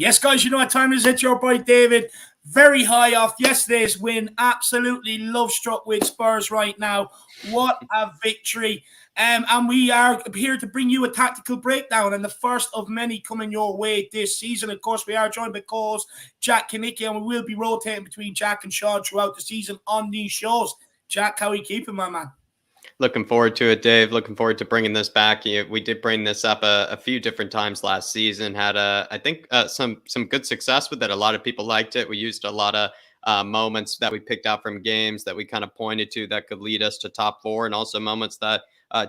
Yes, guys, you know what time it is. It's your boy David. Very high off yesterday's win. Absolutely love struck with Spurs right now. What a victory. And we are here to bring you a tactical breakdown and the first of many coming your way this season. Of course, we are joined by co-host Jack Kinnicky, and we will be rotating between Jack and Sean throughout the season on these shows. Jack, how are you keeping, my man? Looking forward to it, Dave. Looking forward to bringing this back. We did bring this up a few different times last season. Had I think some good success with it. A lot of people liked it. We used a lot of moments that we picked out from games that we kind of pointed to that could lead us to top four, and also moments that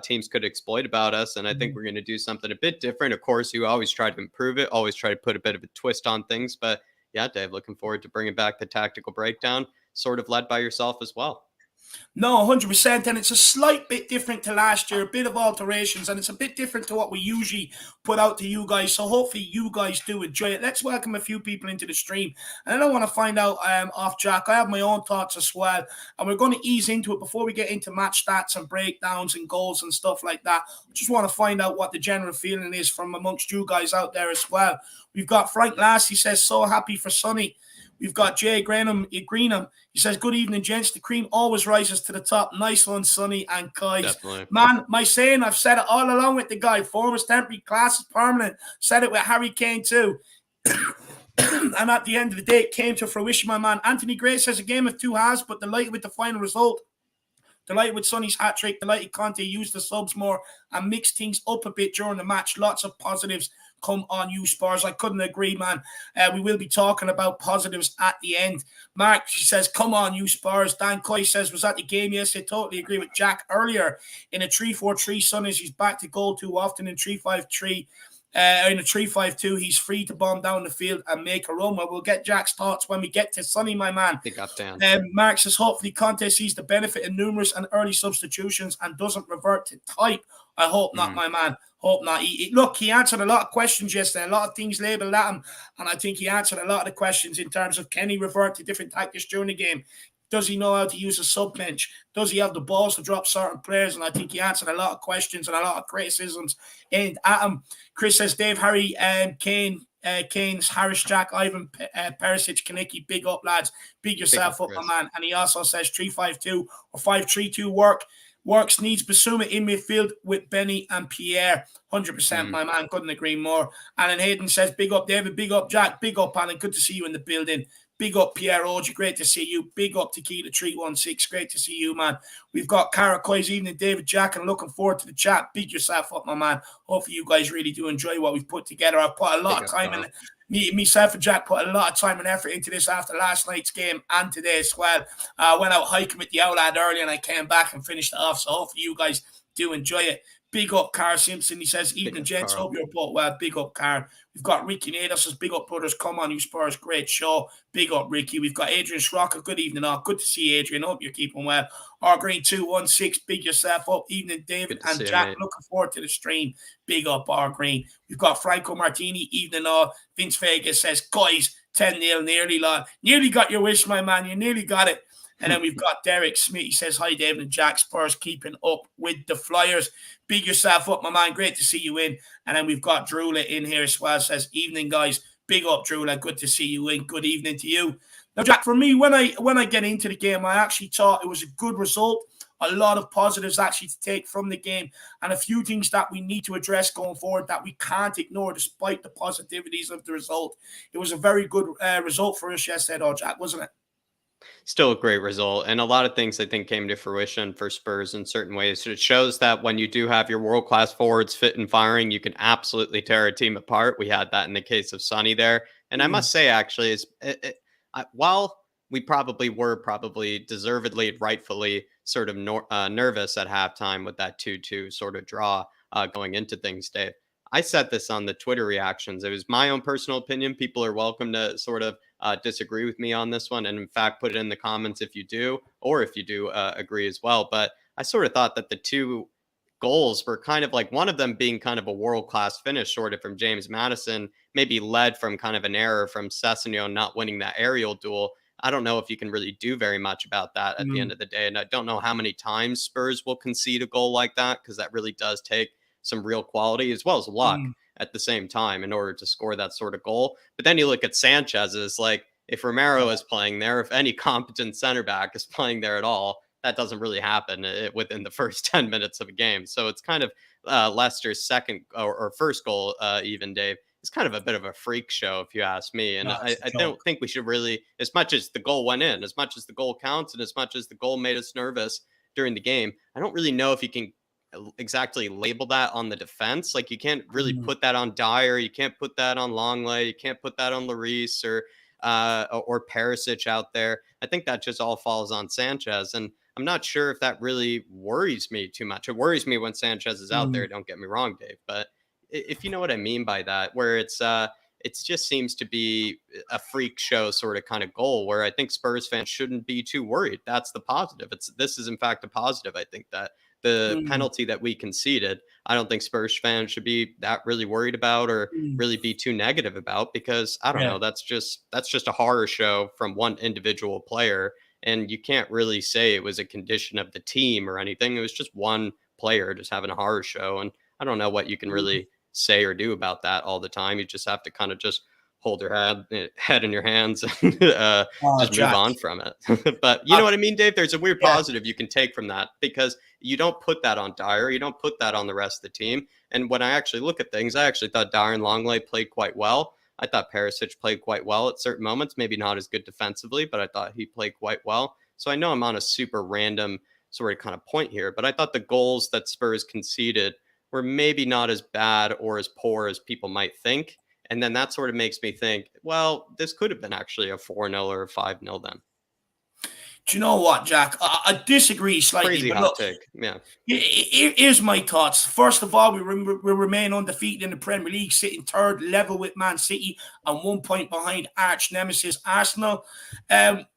teams could exploit about us. And I think we're going to do something a bit different. Of course, you always try to improve it, always try to put a bit of a twist on things. But yeah, Dave, looking forward to bringing back the tactical breakdown, sort of led by yourself as well. No, 100%, and it's a slight bit different to last year, a bit of alterations, and it's a bit different to what we usually put out to you guys, so hopefully you guys do enjoy it. Let's welcome a few people into the stream, and I want to find out off Jack. I have my own thoughts as well, and we're going to ease into it before we get into match stats and breakdowns and goals and stuff like that. Just want to find out what the general feeling is from amongst you guys out there as well. We've got Frank Lass, he says, so happy for Sonny. We've got Jay Greenham. He says, good evening, gents. The cream always rises to the top. Nice one, Sonny and guys. Definitely. Man, my saying, I've said it all along with the guy. Form is temporary, class is permanent. Said it with Harry Kane too. And at the end of the day, it came to fruition, my man. Anthony Gray says, a game of two halves, but delighted with the final result. Delighted with Sonny's hat-trick. Delighted Conte used the subs more and mixed things up a bit during the match. Lots of positives. Come on, you Spurs. I couldn't agree, man. We will be talking about positives at the end. Mark, she says, come on, you Spurs. Dan Coy says, was at the game yesterday. Totally agree with Jack earlier. In a 3-4-3, Sonny's he's back to goal too often in 3-5-3. In a 3-5-2, he's free to bomb down the field and make a run. Well, we'll get Jack's thoughts when we get to Sonny, my man. Pick up, Dan. Mark says, hopefully Conte sees the benefit in numerous and early substitutions and doesn't revert to type. I hope not, my man. Hope not. Look, he answered a lot of questions yesterday, a lot of things labelled at him, and I think he answered a lot of the questions in terms of can he revert to different tactics during the game? Does he know how to use a sub bench? Does he have the balls to drop certain players? And I think he answered a lot of questions and a lot of criticisms aimed at him. Chris says, Dave, Harry, Kane, Kane's, Harris, Jack, Ivan, Perisic, Kinnicky, big up, lads. Big yourself up, my man. And he also says 3-5-2 or 5-3-2 works, needs Basuma in midfield with Benny and Pierre. 100%, my man. Couldn't agree more. Alan Hayden says, big up, David. Big up, Jack. Big up, Alan. Good to see you in the building. Big up, Pierre Oji. Great to see you. Big up, Tequila 316. Great to see you, man. We've got Cara Coy's evening, David, Jack, and looking forward to the chat. Big yourself up, my man. Hopefully you guys really do enjoy what we've put together. I've put a lot of time in it. Myself and Jack put a lot of time and effort into this after last night's game and today as well. I went out hiking with the Outland early and I came back and finished it off. So hopefully you guys do enjoy it. Big up, Carl Simpson. He says, evening, gents. Hope you're both well. Big up, Carl. We've got Ricky Nader says, big up, brothers. Come on, you Spurs. Great show. Big up, Ricky. We've got Adrian Schrocker. Good evening, all. Good to see you, Adrian. Hope you're keeping well. R Green 216. Big yourself up. Evening, David and Jack. Looking forward to the stream. Big up, R Green. We've got Franco Martini. Evening, all. Vince Vegas says, guys, 10-0 nearly, lad. Nearly got your wish, my man. You nearly got it. And then we've got Derek Smith. He says, hi, David and Jack. Spurs keeping up with the Flyers. Big yourself up, my man. Great to see you in. And then we've got Drula in here as well. Says, evening, guys. Big up, Drula. Good to see you in. Good evening to you. Now, Jack, for me, when I get into the game, I actually thought it was a good result. A lot of positives actually to take from the game. And a few things that we need to address going forward that we can't ignore despite the positivities of the result. It was a very good result for us yesterday, though, Jack, wasn't it? Still a great result. And a lot of things I think came to fruition for Spurs in certain ways. So it shows that when you do have your world-class forwards fit and firing, you can absolutely tear a team apart. We had that in the case of Sonny there. And I must say, actually, while we probably deservedly, rightfully sort of nervous at halftime with that 2-2 sort of draw going into things, Dave, I said this on the Twitter reactions. It was my own personal opinion. People are welcome to sort of disagree with me on this one. And in fact, put it in the comments if you do, or if you do agree as well. But I sort of thought that the two goals were kind of like one of them being kind of a world-class finish, sort of from James Maddison, maybe led from kind of an error from Sessegnon not winning that aerial duel. I don't know if you can really do very much about that at the end of the day. And I don't know how many times Spurs will concede a goal like that, because that really does take some real quality as well as luck. at the same time in order to score that sort of goal. But then you look at Sanchez's, like, if Romero is playing there, if any competent center back is playing there at all, that doesn't really happen within the first 10 minutes of a game. So it's kind of Leicester's second or first goal, even, Dave. It's kind of a bit of a freak show, if you ask me. And I don't think we should really, as much as the goal went in, as much as the goal counts, and as much as the goal made us nervous during the game, I don't really know if you can exactly label that on the defense. Like, you can't really put that on Dyer. You can't put that on Longley. You can't put that on Lloris or Perisic out there. I think that just all falls on Sanchez. And I'm not sure if that really worries me too much. It worries me when Sanchez is out there. Don't get me wrong, Dave. But if you know what I mean by that, where it's just seems to be a freak show sort of kind of goal, where I think Spurs fans shouldn't be too worried. That's the positive. This is in fact a positive. I think that the penalty that we conceded, I don't think Spurs fans should be that really worried about or really be too negative about, because I don't know, that's just a horror show from one individual player. And you can't really say it was a condition of the team or anything. It was just one player just having a horror show. And I don't know what you can really say or do about that all the time. You just have to kind of just hold your head in your hands and just move on from it. But you know what I mean, Dave? There's a weird positive you can take from that, because you don't put that on Dyer. You don't put that on the rest of the team. And when I actually look at things, I actually thought Dyer and Longley played quite well. I thought Perisic played quite well at certain moments, maybe not as good defensively, but I thought he played quite well. So I know I'm on a super random sort of kind of point here, but I thought the goals that Spurs conceded were maybe not as bad or as poor as people might think. And then that sort of makes me think, well, this could have been actually a 4-0 or a 5-0 then. Do you know what, Jack? I disagree slightly. Crazy but hot look, take. Yeah. Here's my thoughts. First of all, we remain undefeated in the Premier League, sitting third, level with Man City, and 1 point behind arch nemesis Arsenal.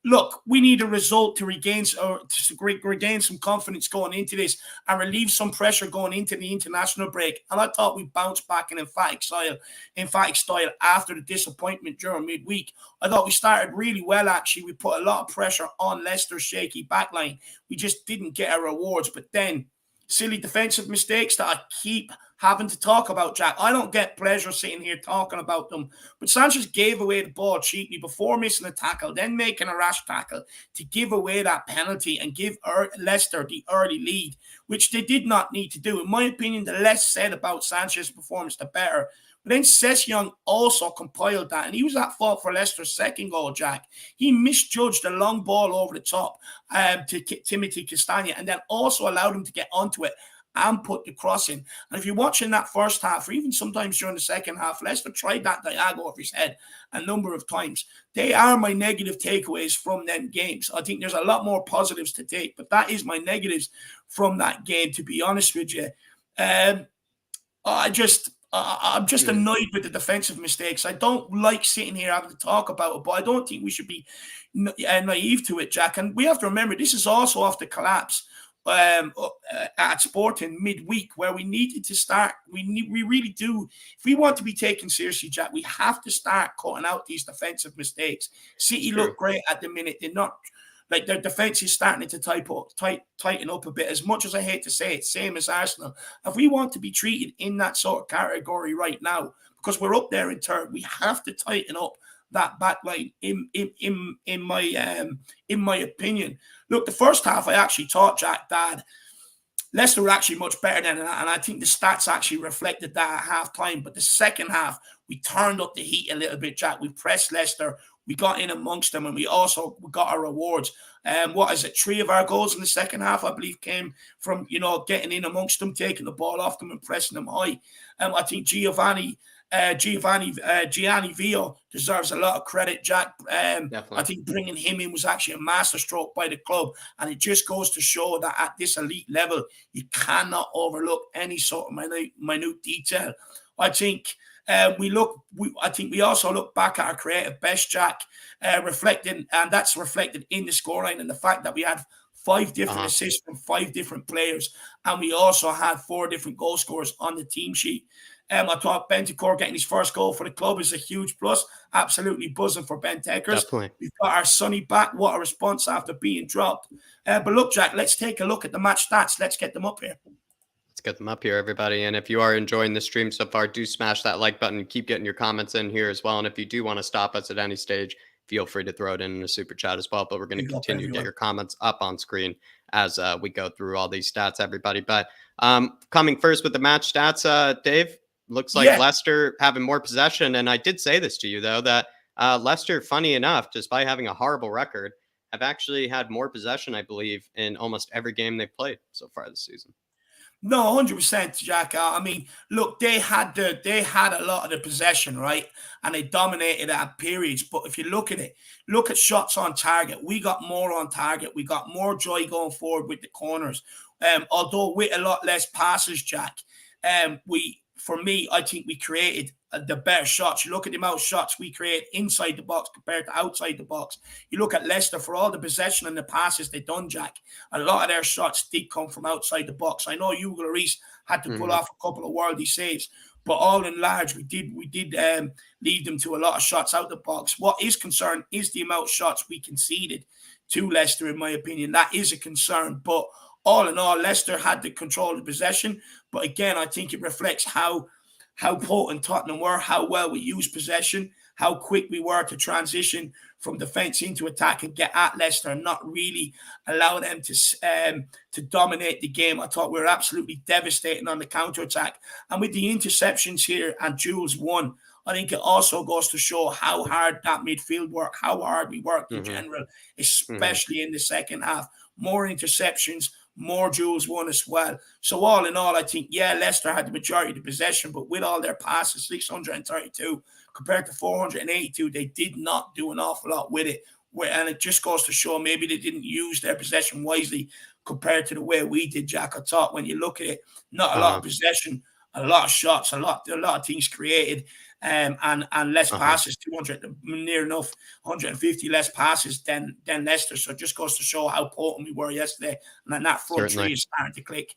Look, we need a result to regain some confidence going into this and relieve some pressure going into the international break. And I thought we bounced back in emphatic style after the disappointment during midweek. I thought we started really well, actually. We put a lot of pressure on Leicester's shaky backline. We just didn't get our rewards. But then, silly defensive mistakes that I keep having to talk about, Jack. I don't get pleasure sitting here talking about them. But Sanchez gave away the ball cheaply before missing a tackle, then making a rash tackle to give away that penalty and give Leicester the early lead, which they did not need to do. In my opinion, the less said about Sanchez's performance, the better. But then Sessegnon also compiled that, and he was at fault for Leicester's second goal, Jack. He misjudged the long ball over the top to Timothy Castagna, and then also allowed him to get onto it and put the cross in. And if you're watching that first half, or even sometimes during the second half, Leicester tried that diagonal over his head a number of times. They are my negative takeaways from them games. I think there's a lot more positives to take, but that is my negatives from that game, to be honest with you. I'm just annoyed with the defensive mistakes. I don't like sitting here having to talk about it, but I don't think we should be naive to it, Jack. And we have to remember, this is also off the collapse at Sporting midweek, where we needed to start. We really do. If we want to be taken seriously, Jack, we have to start cutting out these defensive mistakes. City look great at the minute. They're not. Like, their defense is starting to tighten up a bit. As much as I hate to say it, same as Arsenal. If we want to be treated in that sort of category right now, because we're up there in third, we have to tighten up that back line. In my opinion, look, the first half I actually thought, Jack, that Leicester were actually much better than that, and I think the stats actually reflected that at half time. But the second half, we turned up the heat a little bit, Jack. We pressed Leicester. We got in amongst them, and we got our rewards. 3 of our goals in the second half, I believe, came from, getting in amongst them, taking the ball off them and pressing them high. I think Gianni Vio deserves a lot of credit, Jack. I think bringing him in was actually a masterstroke by the club, and it just goes to show that at this elite level, you cannot overlook any sort of minute detail. I think we also look back at our creative best, Jack, reflecting, and that's reflected in the scoreline, and the fact that we had 5 different assists from 5 different players, and we also had 4 different goal scorers on the team sheet. I thought Bentancur getting his first goal for the club is a huge plus. Absolutely buzzing for Bentekers. We've got our Sonny back. What a response after being dropped. But look, Jack, let's take a look at the match stats. Let's get them up here. Let's get them up here, everybody. And if you are enjoying the stream so far, do smash that like button. Keep getting your comments in here as well. And if you do want to stop us at any stage, feel free to throw it in a super chat as well. But we're going to continue to get your comments up on screen as we go through all these stats, everybody. But coming first with the match stats, Dave, looks like Leicester having more possession. And I did say this to you, though, that Leicester, funny enough, despite having a horrible record, have actually had more possession, I believe, in almost every game they've played so far this season. No, 100%, Jack. I mean, look, they had a lot of the possession, right? And they dominated at periods. But if you look at it, look at shots on target. We got more on target. We got more joy going forward with the corners. Although with a lot less passes, Jack. For me, I think we created the better shots. You look at the amount of shots we create inside the box compared to outside the box. You look at Leicester for all the possession and the passes they done, Jack. A lot of their shots did come from outside the box. I know Hugo Lloris had to pull off a couple of worldy saves, but all in large, we did lead them to a lot of shots out the box. What is concerned is the amount of shots we conceded to Leicester, in my opinion. That is a concern, but all in all, Leicester had the control of the possession. But again, I think it reflects how potent Tottenham were, how well we used possession, how quick we were to transition from defence into attack and get at Leicester and not really allow them to dominate the game. I thought we were absolutely devastating on the counter-attack. And with the interceptions here and Jules won, I think it also goes to show how hard that midfield worked, how hard we worked in general, especially in the second half. More interceptions, more Jules won as well. So all in all, I think, Leicester had the majority of the possession, but with all their passes, 632 compared to 482, they did not do an awful lot with it. And it just goes to show maybe they didn't use their possession wisely compared to the way we did, Jack. I thought when you look at it, not a lot of possession, a lot of shots, a lot of things created, and less passes, 200, near enough 150 less passes than Leicester. So it just goes to show how potent we were yesterday, and that front three is starting to click.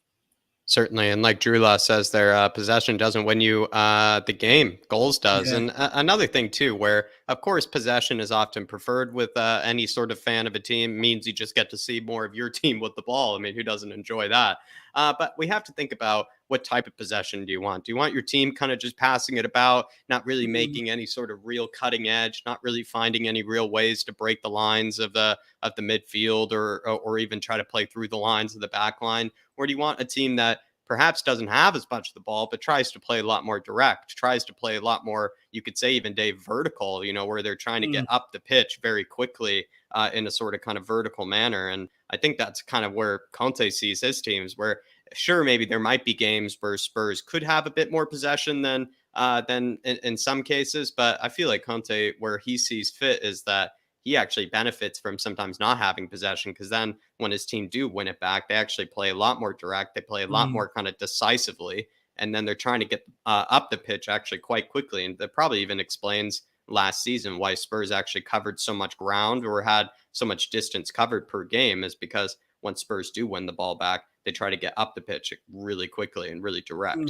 Certainly. And like Drew Law says, their possession doesn't win you the game. Goals does. Yeah. And another thing, too, where, of course, possession is often preferred with any sort of fan of a team, means you just get to see more of your team with the ball. I mean, who doesn't enjoy that? But we have to think about what type of possession do you want? Do you want your team kind of just passing it about, not really making any sort of real cutting edge, not really finding any real ways to break the lines of the midfield or even try to play through the lines of the back line? Or do you want a team that perhaps doesn't have as much of the ball, but tries to play a lot more direct, tries to play a lot more, you could say even, Dave, vertical, where they're trying to get up the pitch very quickly in a sort of kind of vertical manner? And I think that's kind of where Conte sees his teams, where sure, maybe there might be games where Spurs could have a bit more possession than in some cases. But I feel like Conte, where he sees fit, is that he actually benefits from sometimes not having possession, because then when his team do win it back, they actually play a lot more direct. They play a lot more kind of decisively. And then they're trying to get up the pitch actually quite quickly. And that probably even explains last season why Spurs actually covered so much ground or had so much distance covered per game, is because when Spurs do win the ball back, they try to get up the pitch really quickly and really direct.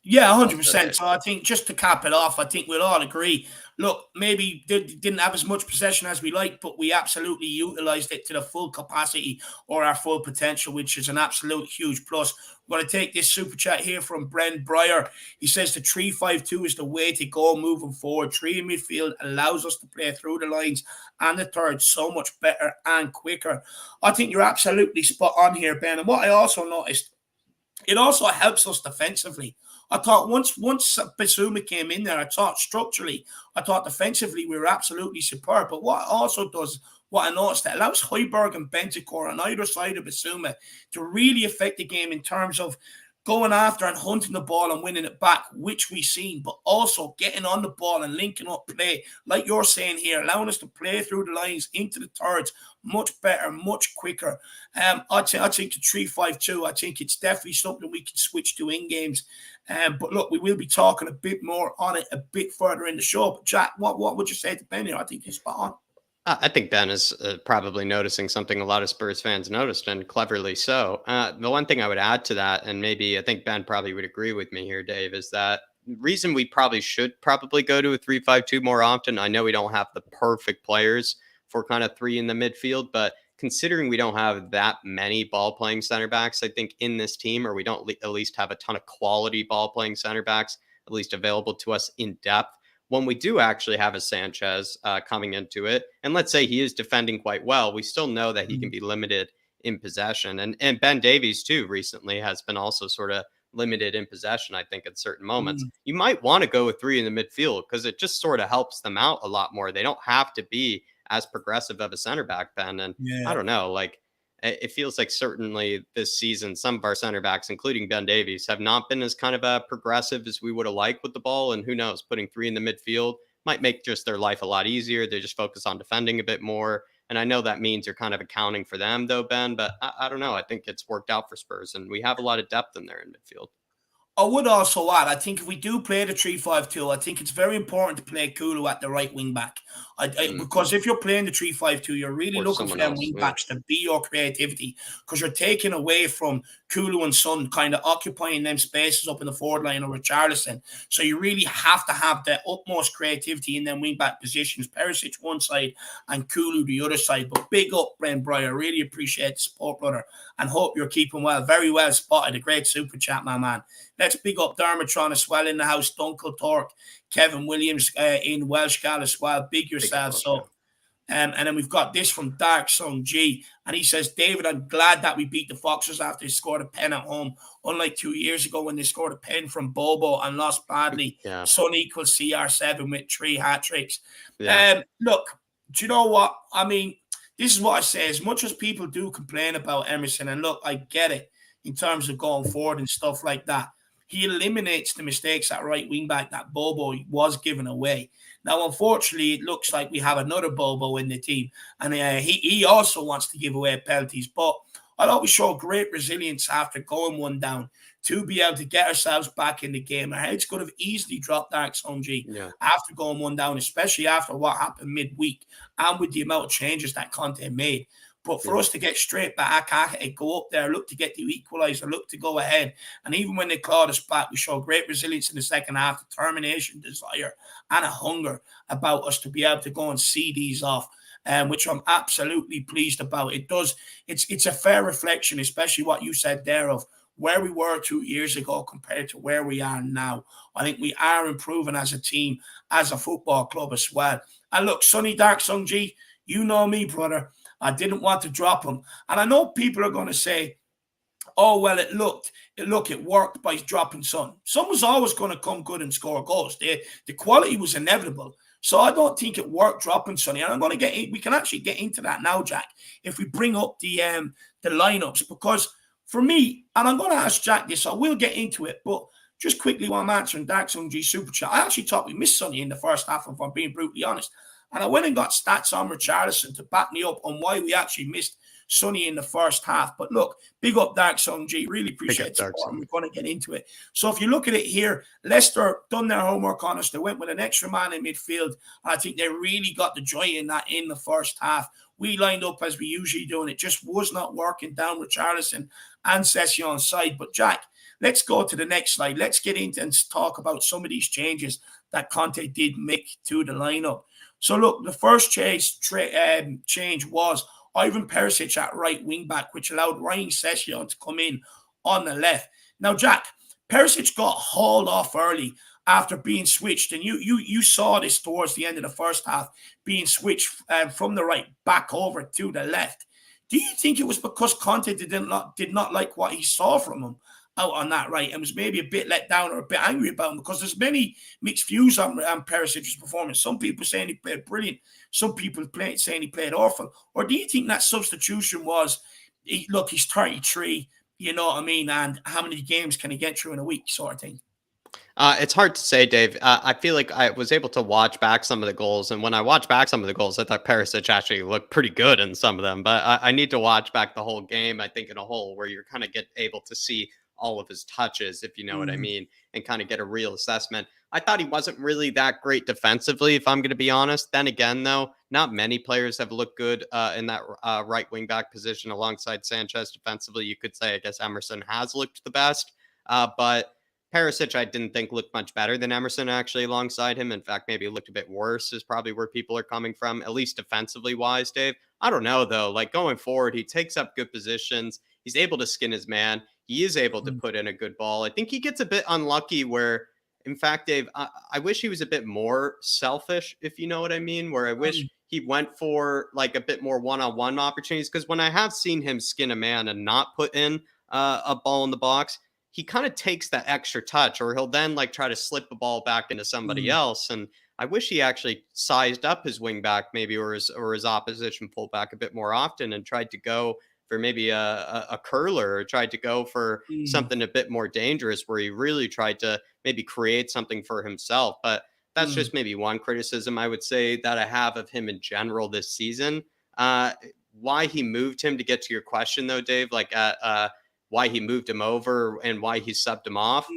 Yeah, 100%. So I think just to cap it off, I think we'll all agree. Look, maybe they didn't have as much possession as we like, but we absolutely utilized it to the full capacity or our full potential, which is an absolute huge plus. We're going to take this super chat here from Brent Breyer. He says the 3-5-2 is the way to go moving forward. 3 in midfield allows us to play through the lines and the third so much better and quicker. I think you're absolutely spot on here, Ben. And what I also noticed, it also helps us defensively. I thought once Bissouma came in there, I thought structurally, I thought defensively we were absolutely superb. But what it also does, what I noticed, it allows Højbjerg and Bentancur on either side of Bissouma to really affect the game in terms of going after and hunting the ball and winning it back, which we've seen, but also getting on the ball and linking up play, like you're saying here, allowing us to play through the lines into the thirds much better, much quicker. I think the 3-5-2, I think it's definitely something we can switch to in games. But look, we will be talking a bit more on it a bit further in the show. But Jack, what would you say to Ben here? I think he's spot on. I think Ben is probably noticing something a lot of Spurs fans noticed, and cleverly so. The one thing I would add to that, and maybe I think Ben probably would agree with me here, Dave, is that the reason we should go to a 3-5-2 more often. I know we don't have the perfect players for kind of 3 in the midfield, but considering we don't have that many ball playing center backs, I think in this team, or we don't at least have a ton of quality ball playing center backs, at least available to us in depth. When we do actually have a Sanchez coming into it, and let's say he is defending quite well, we still know that he can be limited in possession. And Ben Davies, too, recently has been also sort of limited in possession, I think, at certain moments. You might want to go with three in the midfield because it just sort of helps them out a lot more. They don't have to be as progressive of a center back, Ben. And I don't know, like, it feels like certainly this season, some of our center backs, including Ben Davies, have not been as kind of progressive as we would have liked with the ball. And who knows, putting three in the midfield might make just their life a lot easier. They just focus on defending a bit more. And I know that means you're kind of accounting for them, though, Ben, but I don't know. I think it's worked out for Spurs, and we have a lot of depth in there in midfield. I would also add, I think if we do play the 3-5-2, I think it's very important to play Kulu at the right wing back. Because if you're playing the 3-5-2, you're really looking for them wing backs to be your creativity, because you're taking away from Kulu and Son kind of occupying them spaces up in the forward line or Richarlison. So you really have to have the utmost creativity in them wing back positions. Perisic one side and Kulu the other side. But big up, Brent Breyer. Really appreciate the support, brother, and hope you're keeping well. Very well spotted. A great super chat, my man. Let's big up Dermotron as well in the house. Dunkel Torque, Kevin Williams in Welsh Gal as well. Big yourselves. So, and then we've got this from Dark Song G. And he says, David, I'm glad that we beat the Foxers after they scored a pen at home. Unlike 2 years ago when they scored a pen from Bobo and lost badly. Son equals CR7 with 3 hat-tricks. Look, do you know what? I mean, this is what I say. As much as people do complain about Emerson, and look, I get it in terms of going forward and stuff like that. He eliminates the mistakes at right wing back that Bobo was given away. Now, unfortunately, it looks like we have another Bobo in the team, and he also wants to give away penalties. But I thought we showed great resilience after going one down to be able to get ourselves back in the game. Our heads could have easily dropped Dark Sonji after going one down, especially after what happened midweek and with the amount of changes that Conte made. But for us to get straight back at it, go up there, look to get the equaliser, look to go ahead. And even when they clawed us back, we showed great resilience in the second half, determination, desire, and a hunger about us to be able to go and see these off, which I'm absolutely pleased about. It's a fair reflection, especially what you said there of where we were 2 years ago compared to where we are now. I think we are improving as a team, as a football club as well. And look, Sonny Dark Sung G, you know me, brother. I didn't want to drop him. And I know people are going to say, oh, well, it worked by dropping Son. Son was always going to come good and score goals. The quality was inevitable. So I don't think it worked dropping Sonny. And I'm going to we can actually get into that now, Jack, if we bring up the lineups. Because for me, and I'm going to ask Jack this, I will get into it, but just quickly while I'm answering Dark Sung G Super Chat, I actually thought we missed Sonny in the first half, if I'm being brutally honest. And I went and got stats on Richarlison to back me up on why we actually missed Sonny in the first half. But look, big up Dark Song G. Really appreciate it. We're going to get into it. So if you look at it here, Leicester done their homework on us. They went with an extra man in midfield. I think they really got the joy in that in the first half. We lined up as we usually do, and it just was not working down Richarlison and Session's side. But Jack, let's go to the next slide. Let's get into and talk about some of these changes that Conte did make to the lineup. So look, the first change was Ivan Perisic at right wing back, which allowed Ryan Session to come in on the left. Now, Jack, Perisic got hauled off early after being switched, and you saw this towards the end of the first half, being switched from the right back over to the left. Do you think it was because Conte did not like what he saw from him out on that right and was maybe a bit let down or a bit angry about him? Because there's many mixed views on Perisic's performance. Some people saying he played brilliant. Some people saying he played awful. Or do you think that substitution was, look, he's 33, you know what I mean, and how many games can he get through in a week sort of thing? It's hard to say, Dave. I feel like I was able to watch back some of the goals. And when I watched back some of the goals, I thought Perisic actually looked pretty good in some of them. But I need to watch back the whole game, I think, in a whole, where you're kind of able to see all of his touches, if you know what I mean, and kind of get a real assessment. I thought he wasn't really that great defensively, if I'm going to be honest. Then again, though, not many players have looked good in that right wing back position alongside Sanchez defensively. You could say, I guess, Emerson has looked the best. But Perisic, I didn't think looked much better than Emerson actually alongside him. In fact, maybe looked a bit worse is probably where people are coming from, at least defensively wise, Dave. I don't know, though. Like going forward, he takes up good positions. He's able to skin his man. He is able to put in a good ball. I think he gets a bit unlucky where, in fact, Dave, I wish he was a bit more selfish, if you know what I mean, where I wish he went for like a bit more one-on-one opportunities. Because when I have seen him skin a man and not put in a ball in the box, he kind of takes that extra touch, or he'll then like try to slip the ball back into somebody else. And I wish he actually sized up his wing back maybe, or his opposition fullback a bit more often, and tried to go for maybe a curler, or tried to go for something a bit more dangerous where he really tried to maybe create something for himself. But that's just maybe one criticism I would say that I have of him in general this season. Why he moved him, to get to your question though, Dave, like why he moved him over and why he subbed him off.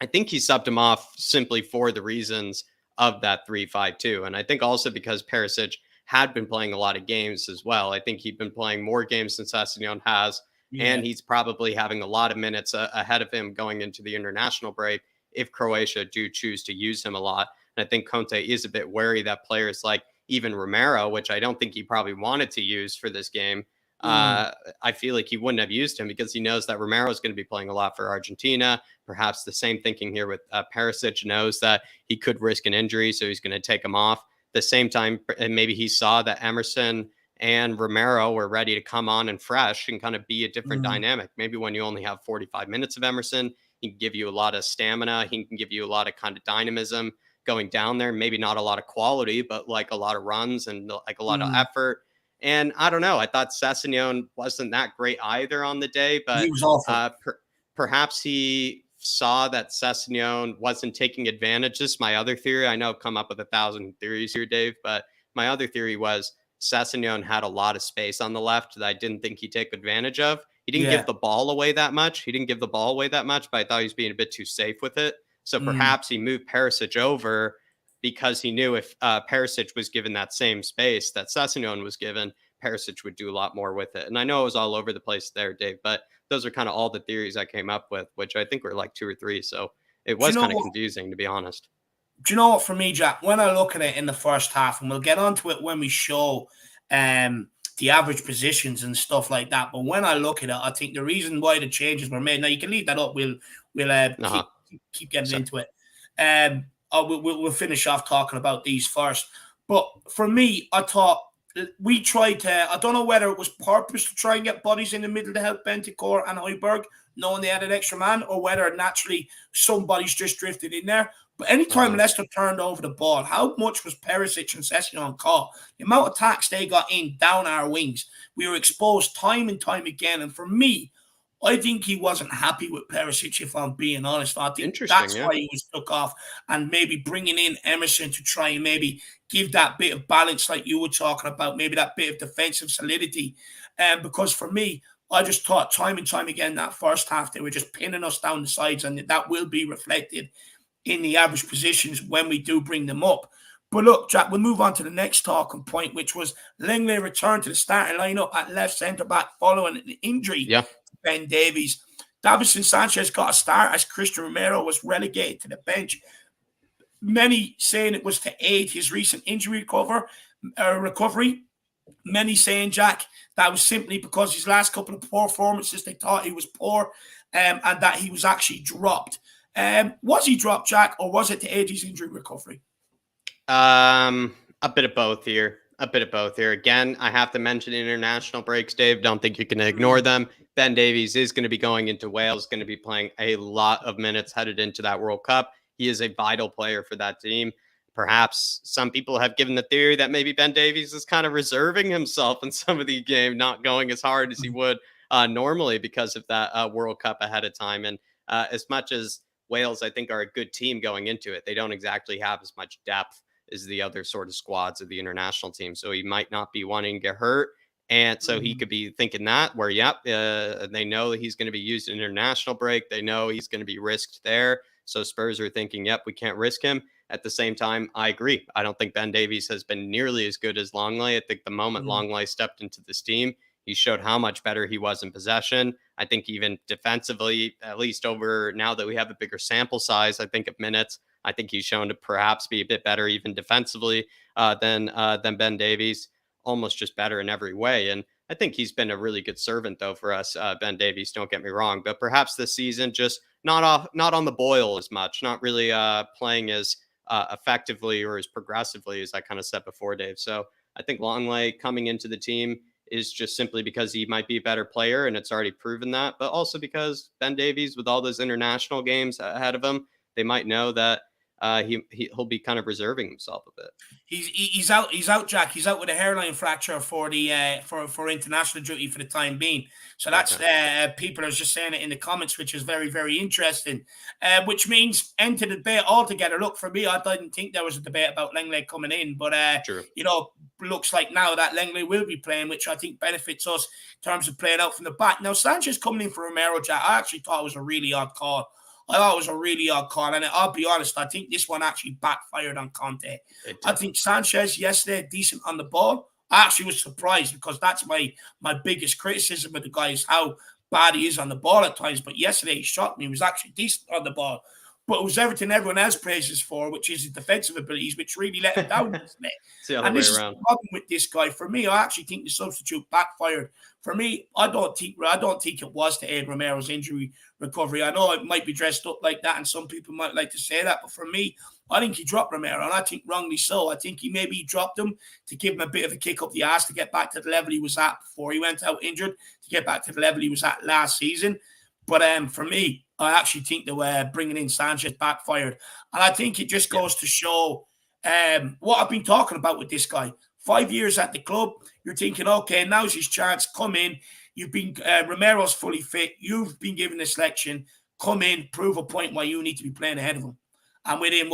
I think he subbed him off simply for the reasons of that 3-5-2. And I think also because Perisic had been playing a lot of games as well. I think he'd been playing more games than Sessegnon has, and he's probably having a lot of minutes ahead of him going into the international break if Croatia do choose to use him a lot. And I think Conte is a bit wary that players like even Romero, which I don't think he probably wanted to use for this game, I feel like he wouldn't have used him because he knows that Romero is going to be playing a lot for Argentina. Perhaps the same thinking here with Perisic, knows that he could risk an injury, so he's going to take him off. The same time, and maybe he saw that Emerson and Romero were ready to come on and fresh and kind of be a different dynamic. Maybe when you only have 45 minutes of Emerson, he can give you a lot of stamina. He can give you a lot of kind of dynamism going down there. Maybe not a lot of quality, but like a lot of runs and like a lot of effort. And I don't know. I thought Sessegnon wasn't that great either on the day, but he was awful. Perhaps he saw that Sessegnon wasn't taking advantage. This is my other theory. I know I've come up with 1,000 theories here, Dave, but my other theory was Sessegnon had a lot of space on the left that I didn't think he'd take advantage of. He didn't give the ball away that much. But I thought he was being a bit too safe with it. So perhaps he moved Perisic over because he knew if Perisic was given that same space that Sessegnon was given, Perisic would do a lot more with it. And I know it was all over the place there, Dave, but those are kind of all the theories I came up with, which I think were like 2 or 3. So it was kind of confusing, to be honest. Do you know what, for me, Jack, when I look at it in the first half, and we'll get onto it when we show the average positions and stuff like that, but when I look at it, I think the reason why the changes were made, now you can leave that up, we'll keep getting into it. We'll finish off talking about these first. But for me, I thought we tried to, I don't know whether it was purpose to try and get bodies in the middle to help Bentancur and Højbjerg, knowing they had an extra man, or whether naturally somebody's just drifted in there. But anytime Leicester turned over the ball, how much was Perisic and Sessegnon caught? The amount of attacks they got in down our wings, we were exposed time and time again. And for me, I think he wasn't happy with Perisic, if I'm being honest. I think that's why he was took off, and maybe bringing in Emerson to try and maybe give that bit of balance like you were talking about, maybe that bit of defensive solidity. Because for me, I just thought time and time again that first half, they were just pinning us down the sides, and that will be reflected in the average positions when we do bring them up. But look, Jack, we'll move on to the next talking point, which was Lenglet returned to the starting lineup at left centre-back following an injury to Ben Davies. Davinson Sanchez got a start as Christian Romero was relegated to the bench. Many saying it was to aid his recent injury recovery. Many saying, Jack, that was simply because his last couple of performances, they thought he was poor, and that he was actually dropped. Was he dropped, Jack, or was it to aid his injury recovery? A bit of both here. Again, I have to mention international breaks, Dave. Don't think you can ignore them. Ben Davies is going to be going into Wales, going to be playing a lot of minutes headed into that World Cup. He is a vital player for that team. Perhaps some people have given the theory that maybe Ben Davies is kind of reserving himself in some of the game, not going as hard as he would normally because of that World Cup ahead of time. And as much as Wales, I think, are a good team going into it, they don't exactly have as much depth as the other sort of squads of the international team. So he might not be wanting to get hurt. And so he could be thinking that where, they know that he's going to be used in international break. They know he's going to be risked there. So Spurs are thinking, we can't risk him. At the same time, I agree. I don't think Ben Davies has been nearly as good as Longley. I think the moment Longley stepped into this team, He showed how much better he was in possession. I think even defensively, at least over now that we have a bigger sample size, I think of minutes, I think he's shown to perhaps be a bit better even defensively than Ben Davies, almost just better in every way. And I think he's been a really good servant though for us, Ben Davies. Don't get me wrong, but perhaps this season just not on the boil as much, not really playing as effectively or as progressively as I kind of said before, Dave. So I think Longley coming into the team is just simply because he might be a better player, and it's already proven that, but also because Ben Davies, with all those international games ahead of him, they might know that he'll be kind of reserving himself a bit. He's out, Jack. He's out with a hairline fracture for the for international duty for the time being. So that's people are just saying it in the comments, which is very, very interesting. Which means end to the debate altogether. Look, for me, I didn't think there was a debate about Langley coming in, but looks like now that Langley will be playing, which I think benefits us in terms of playing out from the back. Now, Sanchez coming in for Romero, Jack, I actually thought it was a really odd call. I thought it was a really odd call, and I'll be honest, I think this one actually backfired on Conte. I think Sanchez yesterday, decent on the ball. I actually was surprised because that's my biggest criticism of the guy is how bad he is on the ball at times. But yesterday he shocked me. He was actually decent on the ball. But it was everything everyone else praises for, which is his defensive abilities, which really let him down, isn't it? And this is the problem with this guy. For me, I actually think the substitute backfired. For me, I don't think it was to aid Romero's injury recovery. I know it might be dressed up like that, and some people might like to say that, but for me, I think he dropped Romero, and I think wrongly so. I think he maybe dropped him to give him a bit of a kick up the ass to get back to the level he was at before he went out injured, to get back to the level he was at last season. But for me, I actually think that bringing in Sanchez backfired. And I think it just goes to show what I've been talking about with this guy. 5 years at the club, you're thinking, okay, now's his chance. Come in. You've been Romero's fully fit. You've been given the selection. Come in, prove a point why you need to be playing ahead of him. And within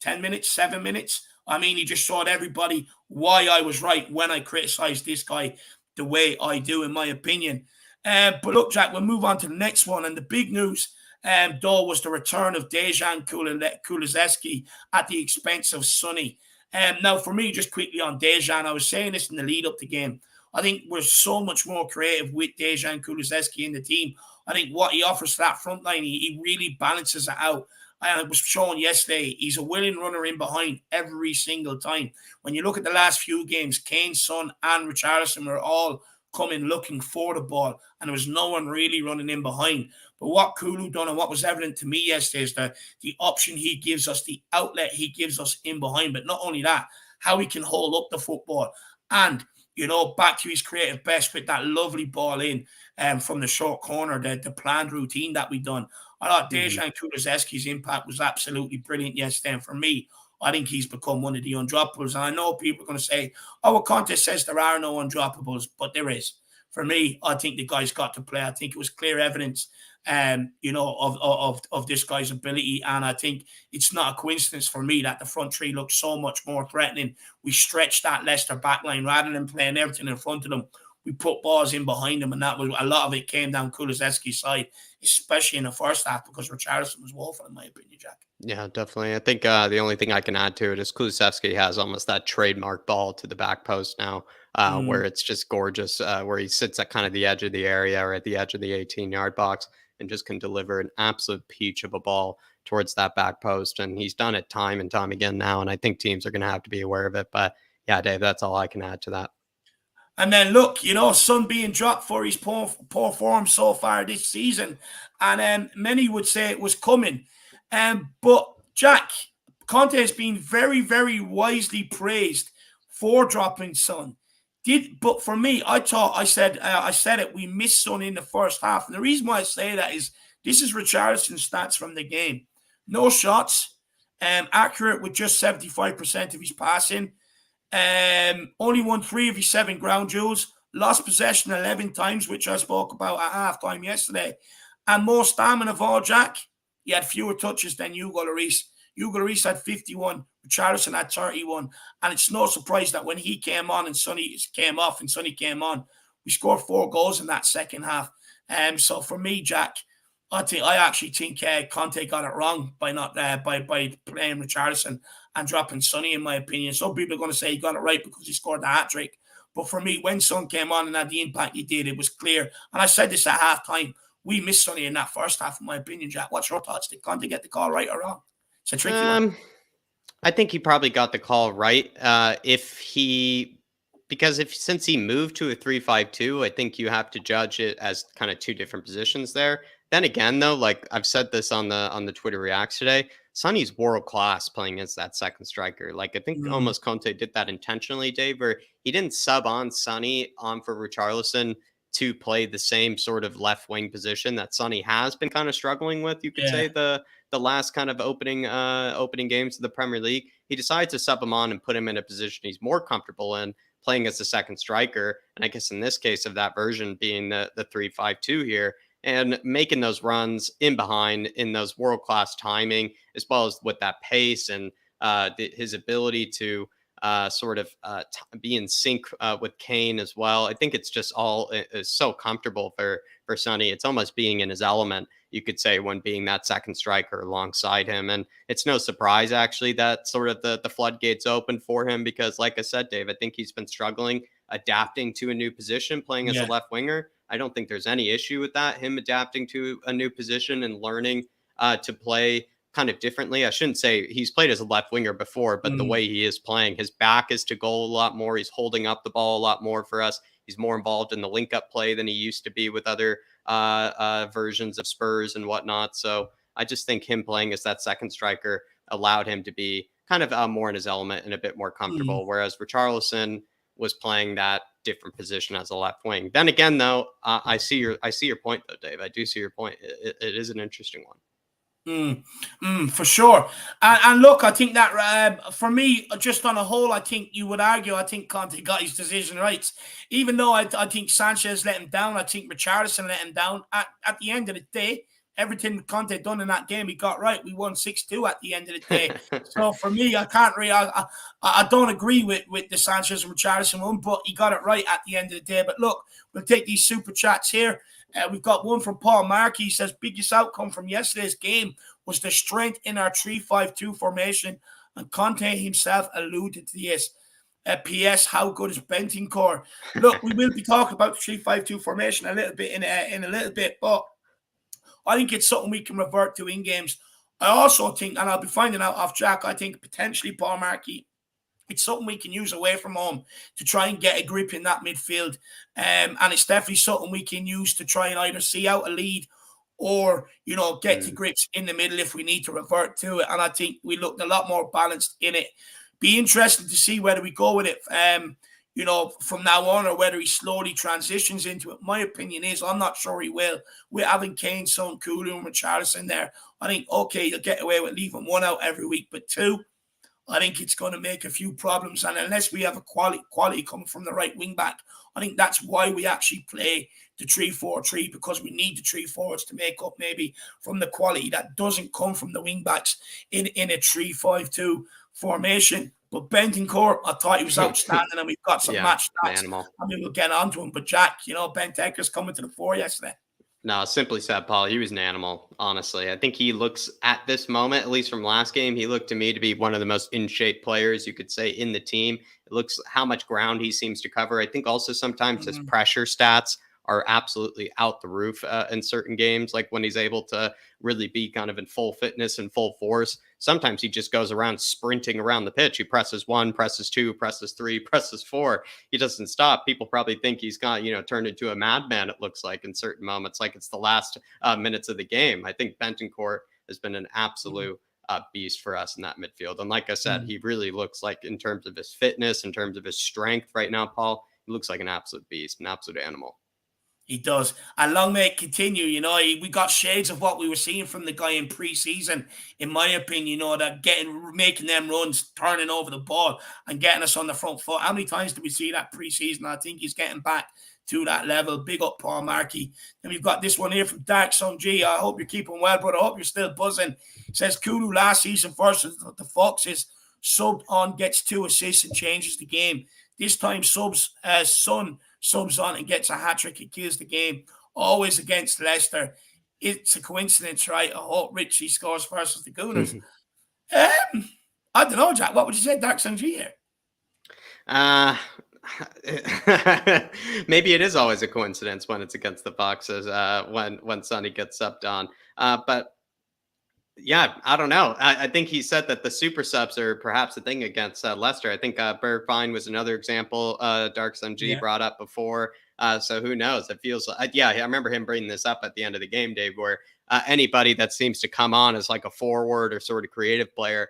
10 minutes, 7 minutes, I mean, he just showed everybody why I was right when I criticized this guy the way I do, in my opinion. But look, Jack, we'll move on to the next one. And the big news, though, was the return of Dejan Kulusevski at the expense of Sonny. Now, for me, just quickly on Dejan, I was saying this in the lead up to the game. I think we're so much more creative with Dejan Kulusevski in the team. I think what he offers to that front line, he really balances it out. And it was shown yesterday, he's a willing runner in behind every single time. When you look at the last few games, Kane, Son, and Richarlison were all coming looking for the ball, and there was no one really running in behind. But what Kulu done, and what was evident to me yesterday, is that the option he gives us, the outlet he gives us in behind, but not only that, how he can hold up the football and, back to his creative best with that lovely ball in from the short corner, the planned routine that we done. I thought Dejan Kulusevski's impact was absolutely brilliant yesterday, and for me, I think he's become one of the undroppables. And I know people are going to say, well, Conte says there are no undroppables, but there is. For me, I think the guy's got to play. I think it was clear evidence, of this guy's ability. And I think it's not a coincidence for me that the front three looks so much more threatening. We stretched that Leicester backline rather than playing everything in front of them. We put balls in behind them, and that was a lot of it came down Kulusevski's side, especially in the first half, because Richarlison was woeful, in my opinion, Jack. Yeah, definitely. I think the only thing I can add to it is Kulusevski has almost that trademark ball to the back post now, where it's just gorgeous, where he sits at kind of the edge of the area or at the edge of the 18-yard box and just can deliver an absolute peach of a ball towards that back post. And he's done it time and time again now, and I think teams are going to have to be aware of it. But yeah, Dave, that's all I can add to that. And then look, Son being dropped for his poor form so far this season. And many would say it was coming. But Jack, Conte has been very, very wisely praised for dropping Son. But for me, I said it, we missed Son in the first half. And the reason why I say that is this is Richarlison's stats from the game. No shots, accurate with just 75% of his passing. Only won 3 of his 7 ground duels, lost possession 11 times, which I spoke about at halftime yesterday. And more stamina of all, Jack, he had fewer touches than Hugo Lloris. Hugo Lloris had 51, Richarlison had 31. And it's no surprise that when he came on and Sonny came off and Sonny came on, we scored 4 goals in that second half. So for me, Jack, I actually think Conte got it wrong by not by playing Richarlison and dropping Sonny, in my opinion. Some people are going to say he got it right because he scored the hat-trick. But for me, when Son came on and had the impact he did, it was clear. And I said this at halftime. We missed Sonny in that first half, in my opinion, Jack. What's your thoughts? Did Conte get the call right or wrong? It's a tricky one. I think he probably got the call right. Since he moved to a 3-5-2, I think you have to judge it as kind of two different positions there. Then again, though, like I've said this on the Twitter Reacts today, Sonny's world class playing as that second striker. Like I think almost Conte did that intentionally, Dave, where he didn't sub on Sonny on for Richarlison to play the same sort of left wing position that Sonny has been kind of struggling with. You could say the last kind of opening games of the Premier League. He decided to sub him on and put him in a position he's more comfortable in, playing as the second striker. And I guess in this case of that version being the 3-5-2 here, and making those runs in behind in those world-class timing, as well as with that pace and his ability to be in sync with Kane as well. I think it's just all is so comfortable for Sonny. It's almost being in his element, you could say, when being that second striker alongside him. And it's no surprise, actually, that sort of the floodgates open for him because, like I said, Dave, I think he's been struggling adapting to a new position, playing as a left winger. I don't think there's any issue with that, him adapting to a new position and learning to play kind of differently. I shouldn't say he's played as a left winger before, but the way he is playing, his back is to goal a lot more. He's holding up the ball a lot more for us. He's more involved in the link-up play than he used to be with other versions of Spurs and whatnot. So I just think him playing as that second striker allowed him to be kind of more in his element and a bit more comfortable, whereas Richarlison was playing that different position as a left wing. Then again, though, I see your point, though, Dave. I do see your point. It is an interesting one. For sure. And look, I think that for me, just on a whole, I think you would argue, I think Conte got his decision right. Even though I think Sanchez let him down, I think Richarlison let him down. At the end of the day, everything Conte done in that game, he got right. We won 6-2 at the end of the day. So for me, I can't really, I don't agree with the Sanchez and Richarlison one, but he got it right at the end of the day. But look, we'll take these super chats here. We've got one from Paul Markey. He says, biggest outcome from yesterday's game was the strength in our 3-5-2 formation, and Conte himself alluded to this. P.S. How good is Bentancur? Look, we will be talking about the 3-5-2 formation a little bit in a little bit, but I think it's something we can revert to in games. I also think, and I'll be finding out off Jack, I think potentially Paul Markey, it's something we can use away from home to try and get a grip in that midfield. And it's definitely something we can use to try and either see out a lead or, get to grips in the middle if we need to revert to it. And I think we looked a lot more balanced in it. Be interested to see whether we go with it, from now on, or whether he slowly transitions into it. My opinion is I'm not sure he will. We're having Kane, Son, Kulu, and Richarlison there. I think, okay, you'll get away with leaving one out every week, but two, I think it's going to make a few problems. And unless we have a quality coming from the right wing back, I think that's why we actually play the 3-4-3, because we need the 3 forwards to make up maybe from the quality that doesn't come from the wing backs in a 3-5-2 formation. But Bentancur, I thought he was outstanding, and we've got some match stats. Animal. I mean, we'll get on to him. But Jack, Bentancour's coming to the fore yesterday. No, simply said, Paul, he was an animal, honestly. I think he looks, at this moment, at least from last game, he looked to me to be one of the most in-shape players, you could say, in the team. It looks how much ground he seems to cover. I think also sometimes his pressure stats are absolutely out the roof in certain games, like when he's able to really be kind of in full fitness and full force. Sometimes he just goes around sprinting around the pitch. He presses 1, presses 2, presses 3, presses 4. He doesn't stop. People probably think he's got, turned into a madman, it looks like, in certain moments, like it's the last minutes of the game. I think Bentancur has been an absolute beast for us in that midfield. And like I said, he really looks like, in terms of his fitness, in terms of his strength right now, Paul, he looks like an absolute beast, an absolute animal. He does. And long may it continue. We got shades of what we were seeing from the guy in pre-season, in my opinion, that making them runs, turning over the ball and getting us on the front foot. How many times did we see that pre-season? I think he's getting back to that level. Big up Paul Markey. And we've got this one here from Dark Song G. I hope you're keeping well, brother. I hope you're still buzzing. It says Kulu last season versus the Foxes, subbed on, gets 2 assists and changes the game. This time Son subs on and gets a hat-trick. It kills the game. Always against Leicester. It's a coincidence, right? I hope Richie scores versus the Gooners. I don't know, Jack. What would you say, Dark Song G here? Maybe it is always a coincidence when it's against the Foxes, when Sonny gets subbed on. But yeah, I don't know. I think he said that the super subs are perhaps a thing against Leicester. I think Bergfine was another example Dark Sun G Yeah. brought up before. So who knows? It feels like, yeah, I remember him bringing this up at the end of the game, Dave, where anybody that seems to come on as like a forward or sort of creative player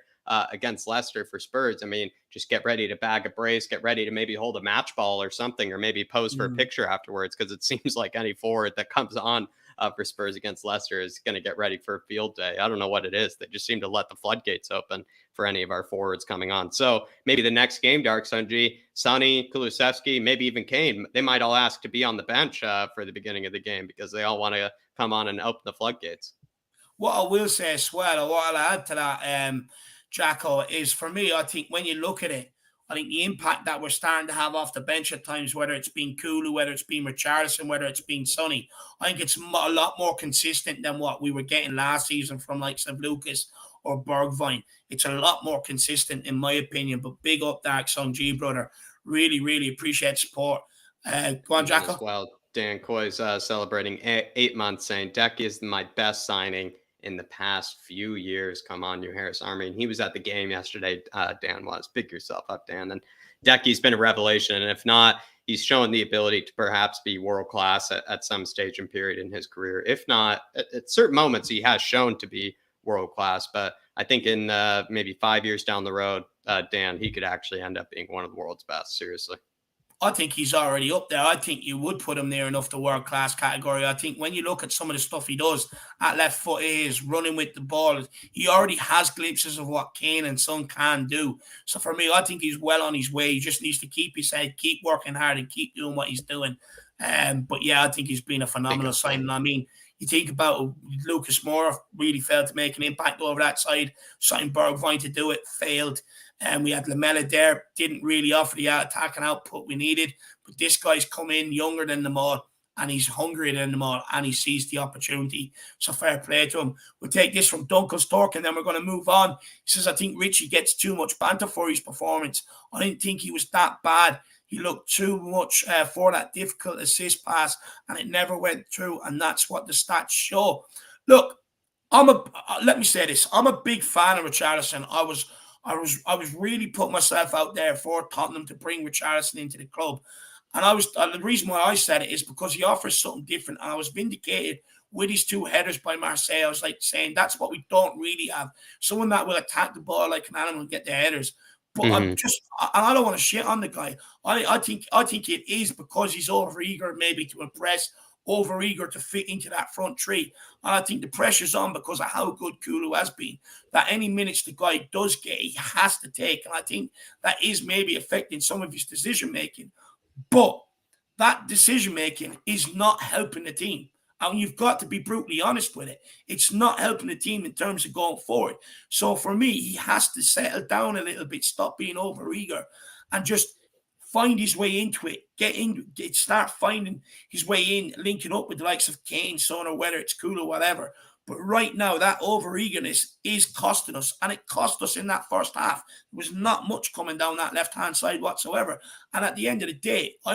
against Leicester for Spurs, I mean, just get ready to bag a brace, get ready to maybe hold a match ball or something, or maybe pose for a Mm. picture afterwards, because it seems like any forward that comes on for Spurs against Leicester is going to get ready for a field day. I don't know what it is. They just seem to let the floodgates open for any of our forwards coming on. So maybe the next game, Dark Sun G, Sonny, Kulusevski, maybe even Kane, they might all ask to be on the bench for the beginning of the game because they all want to come on and open the floodgates. What I will say as well, or what I'll add to that, Jacko, is for me, I think when you look at it, I think the impact that we're starting to have off the bench at times, whether it's been Kulu, whether it's been Richarlison, whether it's been Sonny, I think it's a lot more consistent than what we were getting last season from likes of Lucas or Bergvine. It's a lot more consistent, in my opinion. But big up, Dark Sun G, brother. Really, really appreciate support. Go on, And as Jacko. well, Dan Coy's celebrating 8 months, saying Decky is my best signing in the past few years. Come on, New Harris Army. And he was at the game yesterday. Dan was. Pick yourself up, Dan. And Decky's been a revelation. And if not, he's shown the ability to perhaps be world class at some stage and period in his career. If not, at certain moments, he has shown to be world class. But I think in maybe 5 years down the road, Dan, he could actually end up being one of the world's best. Seriously. I think he's already up there. I think you would put him there enough the world class category. I think when you look at some of the stuff he does at left foot, is running with the ball. He already has glimpses of what Kane and Son can do. So for me, I think he's well on his way. He just needs to keep his head, keep working hard, and keep doing what he's doing. But yeah, I think he's been a phenomenal signing. I mean, you think about Lucas Moura really failed to make an impact over that side. Signing Bergwijn to do it, failed. And we had Lamela there, didn't really offer the attacking output we needed. But this guy's come in younger than them all, and he's hungrier than them all, and he sees the opportunity. So fair play to him. We'll take this from Duncan Stork, and then we're going to move on. He says, I think Richie gets too much banter for his performance. I didn't think he was that bad. He looked too much for that difficult assist pass, and it never went through, and that's what the stats show. Look, let me say this. I'm a big fan of Richarlison. I was really putting myself out there for Tottenham to bring Richarlison into the club. And the reason why I said it is because he offers something different. And I was vindicated with his 2 headers by Marseille. I was like saying that's what we don't really have. Someone that will attack the ball like an animal and get their headers. But I don't want to shit on the guy. I think it is because he's overeager maybe to impress, overeager to fit into that front three. And I think the pressure's on because of how good Kulu has been. That any minutes the guy does get, he has to take. And I think that is maybe affecting some of his decision-making. But that decision-making is not helping the team. And you've got to be brutally honest with it. It's not helping the team in terms of going forward. So for me, he has to settle down a little bit, stop being overeager, and just find his way into it. Start finding his way in, linking up with the likes of Kane, Son, or whether it's Kulu or whatever. But right now, that overeagerness is costing us, and it cost us in that first half. There was not much coming down that left-hand side whatsoever. And at the end of the day, I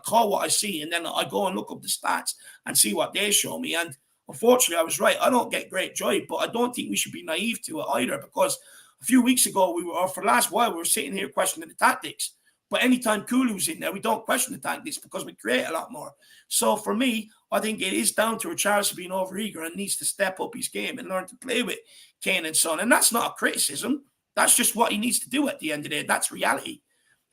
call what I see, and then I go and look up the stats and see what they show me. And unfortunately, I was right. I don't get great joy, but I don't think we should be naive to it either, because a few weeks ago, for the last while, we were sitting here questioning the tactics. But anytime Kulu's in there, we don't question the tactics because we create a lot more. So for me, I think it is down to Richarlison being overeager and needs to step up his game and learn to play with Kane and Son. And that's not a criticism. That's just what he needs to do at the end of the day. That's reality.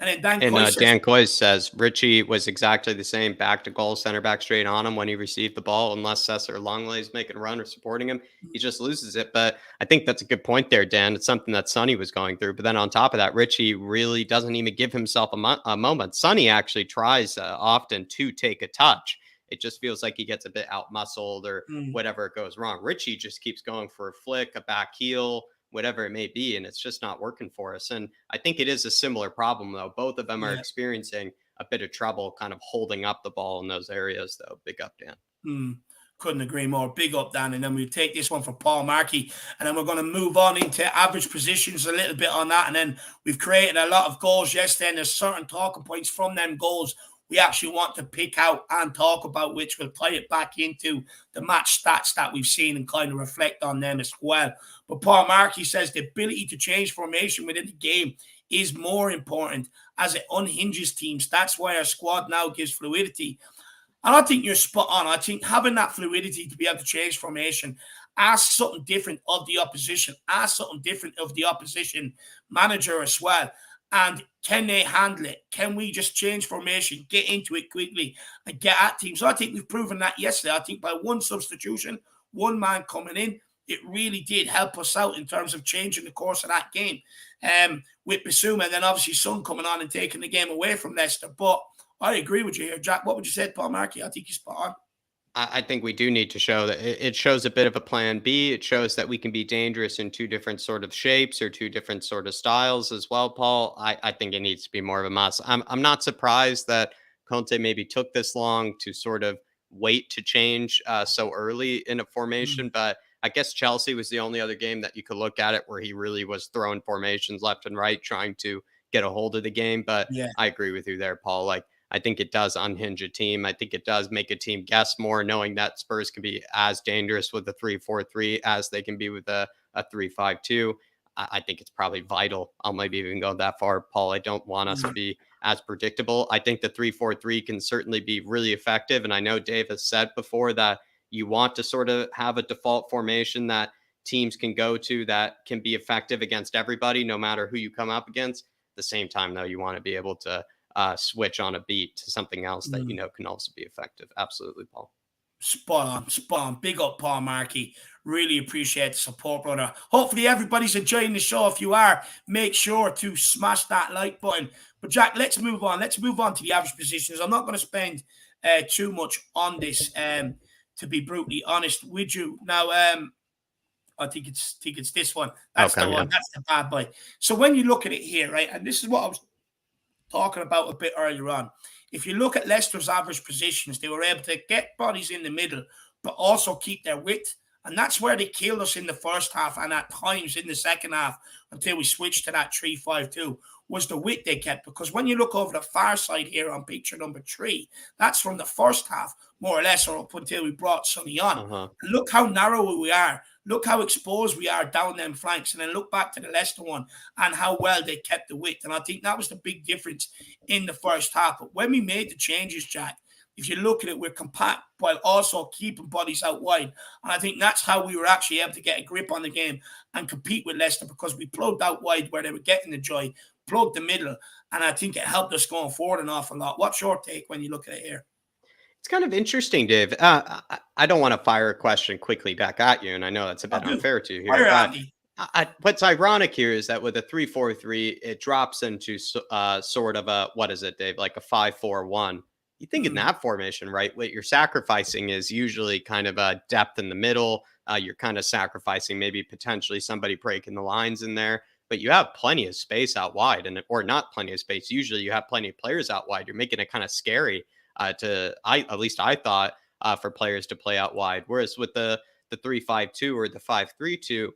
And then Dan Coy says Richie was exactly the same, back to goal, center back straight on him when he received the ball, unless Cesar Longley is making a run or supporting him. He just loses it. But I think that's a good point there, Dan. It's something that Sonny was going through. But then on top of that, Richie really doesn't even give himself a moment. Sonny actually tries often to take a touch. It just feels like he gets a bit out-muscled or whatever goes wrong. Richie just keeps going for a flick, a back heel, whatever it may be, and it's just not working for us. And I think it is a similar problem, though. Both of them are experiencing a bit of trouble kind of holding up the ball in those areas, though. Big up, Dan. Couldn't agree more. Big up, Dan. And then we'll take this one for Paul Markey. And then we're going to move on into average positions a little bit on that. And then we've created a lot of goals yesterday. And there's certain talking points from them goals we actually want to pick out and talk about, which will tie it back into the match stats that we've seen and kind of reflect on them as well. But Paul Markey says the ability to change formation within the game is more important as it unhinges teams. That's why our squad now gives fluidity. And I think you're spot on. I think having that fluidity to be able to change formation, ask something different of the opposition, ask something different of the opposition manager as well. And can they handle it? Can we just change formation, get into it quickly, and get at teams? So I think we've proven that yesterday. I think by one substitution, one man coming in, it really did help us out in terms of changing the course of that game. With Bissouma, and then obviously Son coming on and taking the game away from Leicester. But I agree with you here, Jack. What would you say, Paul Markey? I think you're spot on. I think we do need to show that it shows a bit of a plan B. It shows that we can be dangerous in two different sort of shapes or two different sort of styles as well, Paul. I think it needs to be more of a must. I'm not surprised that Conte maybe took this long to sort of wait to change so early in a formation, but I guess Chelsea was the only other game that you could look at it where he really was throwing formations left and right, trying to get a hold of the game. But yeah, I agree with you there, Paul. Like, I think it does unhinge a team. I think it does make a team guess more, knowing that Spurs can be as dangerous with a 3-4-3 as they can be with a 3-5-2. I think it's probably vital. I'll maybe even go that far, Paul. I don't want us to be as predictable. I think the 3-4-3 can certainly be really effective. And I know Dave has said before that you want to sort of have a default formation that teams can go to that can be effective against everybody, no matter who you come up against. At the same time, though, you want to be able to switch on a beat to something else that you know can also be effective. Absolutely, Paul. Spot on. Big up, Paul Markey. Really appreciate the support, brother. Hopefully everybody's enjoying the show. If you are, make sure to smash that like button. But Jack, let's move on. Let's move on to the average positions. I'm not going to spend too much on this, to be brutally honest with you. Now, I think it's this one. That's the one. That's the bad boy. So when you look at it here, right, and this is what I was talking about a bit earlier on. If you look at Leicester's average positions, they were able to get bodies in the middle, but also keep their width. And that's where they killed us in the first half and at times in the second half until we switched to that 3-5-2, was the width they kept. Because when you look over the far side here on picture number 3, that's from the first half, more or less, or up until we brought Sonny on. Look how narrow we are. Look how exposed we are down them flanks. And then look back to the Leicester one and how well they kept the width. And I think that was the big difference in the first half. But when we made the changes, Jack, if you look at it, we're compact while also keeping bodies out wide. And I think that's how we were actually able to get a grip on the game and compete with Leicester, because we plugged out wide where they were getting the joy, plugged the middle, and I think it helped us going forward an awful lot. What's your take when you look at it here? It's kind of interesting, Dave. I don't want to fire a question quickly back at you, and I know that's a bit unfair to you here. What's ironic here is that with a 3-4-3, it drops into sort of a, what is it, Dave, like a 5-4-1. You think in that formation, right, what you're sacrificing is usually kind of a depth in the middle. You're kind of sacrificing maybe potentially somebody breaking the lines in there, but you have plenty of space out wide, or not plenty of space. Usually you have plenty of players out wide. You're making it kind of scary at least I thought, for players to play out wide. Whereas with the 3-5-2 or the 5-3-2,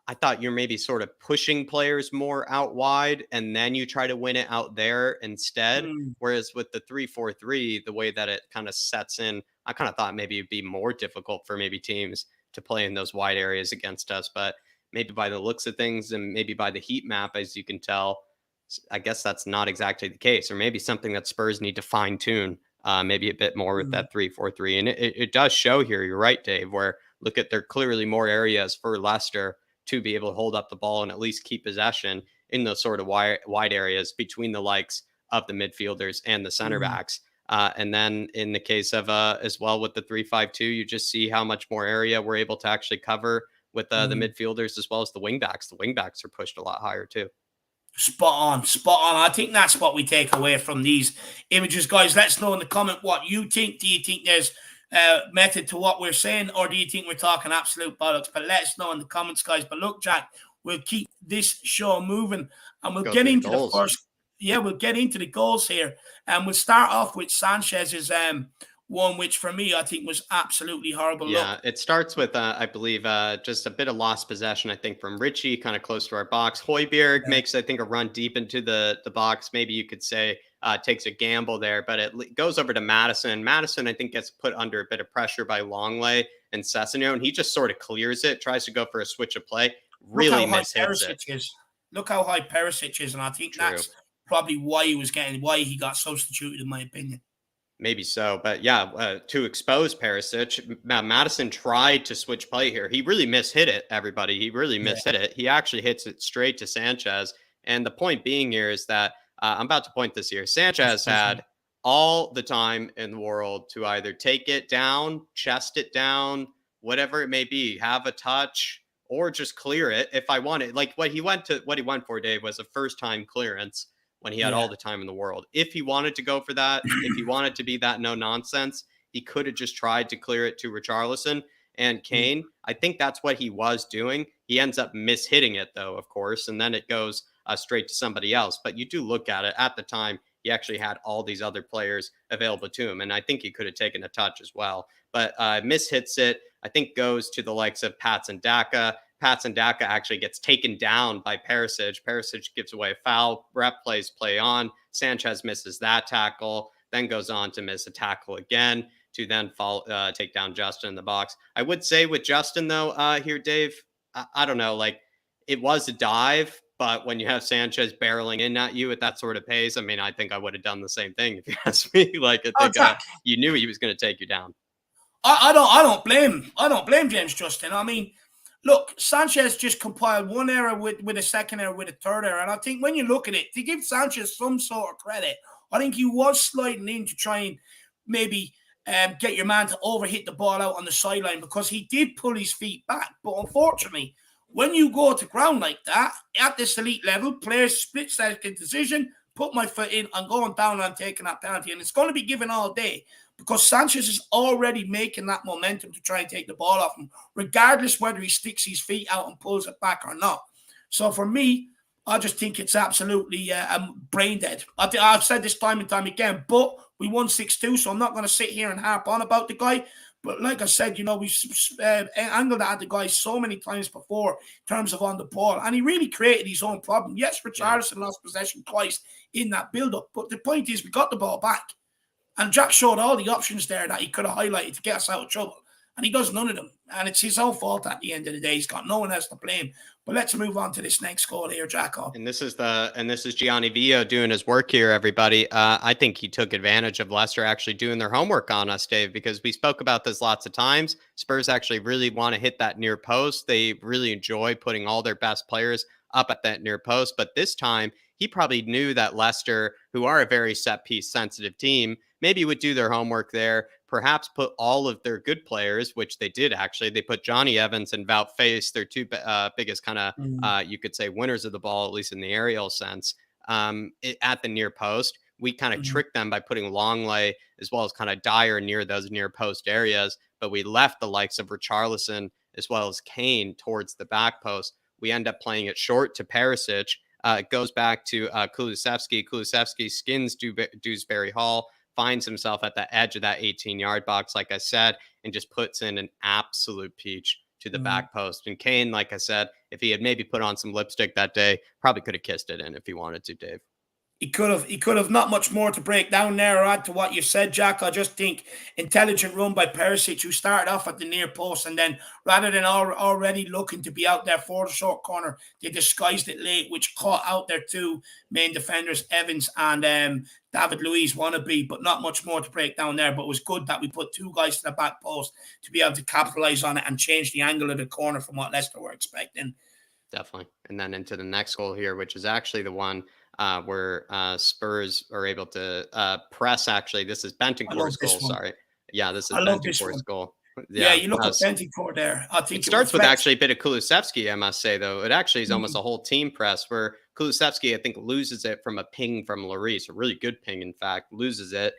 I thought you're maybe sort of pushing players more out wide, and then you try to win it out there instead. Whereas with the 3-4-3, the way that it kind of sets in, I kind of thought maybe it'd be more difficult for maybe teams to play in those wide areas against us. But maybe by the looks of things and maybe by the heat map, as you can tell, I guess that's not exactly the case, or maybe something that Spurs need to fine tune. Maybe a bit more with that 3-4-3. And it does show here, you're right, Dave, where look at there clearly more areas for Leicester to be able to hold up the ball and at least keep possession in those sort of wide areas between the likes of the midfielders and the center backs. And then in the case of as well with the 3-5-2, you just see how much more area we're able to actually cover with the midfielders as well as the wingbacks. The wingbacks are pushed a lot higher too. Spot on. I think that's what we take away from these images, guys. Let us know in the comment what you think. Do you think there's method to what we're saying, or do you think we're talking absolute bollocks? But let us know in the comments, guys. But look, Jack, we'll keep this show moving, and we'll get into the first. Yeah, we'll get into the goals here, and we'll start off with Sanchez's one which for me I think was absolutely horrible. Yeah, Look, it starts with, I believe, just a bit of lost possession, I think, from Richie, kind of close to our box. Højbjerg yeah, makes, I think, a run deep into the box. Maybe you could say takes a gamble there, but it goes over to Madison. Madison, I think, gets put under a bit of pressure by Longley and Sessegnon, and he just sort of clears it, tries to go for a switch of play, look really how high mishits it. Perisic is. Look how high Perisic is, and I think True. that's probably why he got substituted, in my opinion. Maybe so, but yeah, to expose Perisic, Madison tried to switch play here. He really mishit it, everybody. He really Yeah, mishit it. He actually hits it straight to Sanchez. And the point being here is that I'm about to point this here. Sanchez had all the time in the world to either take it down, chest it down, whatever it may be, have a touch, or just clear it if I wanted. Like what he went for, Dave, was a first time clearance when he had yeah. all the time in the world. If he wanted to go for that, if he wanted to be that no nonsense, he could have just tried to clear it to Richarlison and Kane. I think that's what he was doing. He ends up mishitting it, though, of course, and then it goes straight to somebody else. But you do look at it at the time, he actually had all these other players available to him, and I think he could have taken a touch as well. But mishits it, I think goes to the likes of Patson Daka. Patson Daka actually gets taken down by Perisic. Perisic gives away a foul. Rep plays play on. Sanchez misses that tackle, then goes on to miss a tackle again to then take down Justin in the box. I would say with Justin, though, here, Dave, I don't know, like it was a dive, but when you have Sanchez barreling in at you at that sort of pace, I mean, I think I would have done the same thing if you asked me. Like, I think you knew he was going to take you down. I don't blame James Justin. I mean, look, Sanchez just compiled one error with a second error with a third error. And I think when you look at it, to give Sanchez some sort of credit, I think he was sliding in to try and maybe get your man to overhit the ball out on the sideline because he did pull his feet back. But unfortunately, when you go to ground like that, at this elite level, players split second decision, put my foot in, I'm going down and I'm taking that penalty. And it's going to be given all day because Sanchez is already making that momentum to try and take the ball off him, regardless whether he sticks his feet out and pulls it back or not. So for me, I just think it's absolutely brain dead. I've said this time and time again, but we won 6-2, so I'm not going to sit here and harp on about the guy. But like I said, we've angled at the guy so many times before in terms of on the ball, and he really created his own problem. Yes, Richarlison lost possession twice in that build-up, but the point is we got the ball back. And Jack showed all the options there that he could have highlighted to get us out of trouble. And he does none of them. And it's his own fault at the end of the day. He's got no one else to blame. But let's move on to this next goal here, Jacko. And this is Gianni Vio doing his work here, everybody. I think he took advantage of Leicester actually doing their homework on us, Dave, because we spoke about this lots of times. Spurs actually really want to hit that near post. They really enjoy putting all their best players up at that near post. But this time, he probably knew that Leicester, who are a very set piece sensitive team, maybe would do their homework there, perhaps put all of their good players, which they did actually. They put Johnny Evans and Wout Faes, their two biggest kind of, you could say, winners of the ball, at least in the aerial sense, at the near post. We kind of tricked them by putting Longley as well as kind of Dyer near those near post areas, but we left the likes of Richarlison as well as Kane towards the back post. We end up playing it short to Perisic. It goes back to Kulusevski. Kulusevski skins Dewsbury Hall, finds himself at the edge of that 18-yard box, like I said, and just puts in an absolute peach to the back post. And Kane, like I said, if he had maybe put on some lipstick that day, probably could have kissed it in if he wanted to, Dave. He could have not much more to break down there or add to what you said, Jack. I just think intelligent run by Perisic, who started off at the near post, and then rather than already looking to be out there for the short corner, they disguised it late, which caught out their two main defenders, Evans and David Luiz wannabe, but not much more to break down there. But it was good that we put two guys to the back post to be able to capitalize on it and change the angle of the corner from what Leicester were expecting. Definitely. And then into the next goal here, which is actually the one where Spurs are able to press. Actually, this is Bentancur's goal. Sorry. Yeah, this is Bentancur's goal. Yeah, you look at Bentancur there. I think it starts with actually a bit of Kulusevski, I must say, though. It actually is almost a whole team press where Kulusevski, I think, loses it from a ping from Lloris, a really good ping, in fact, loses it.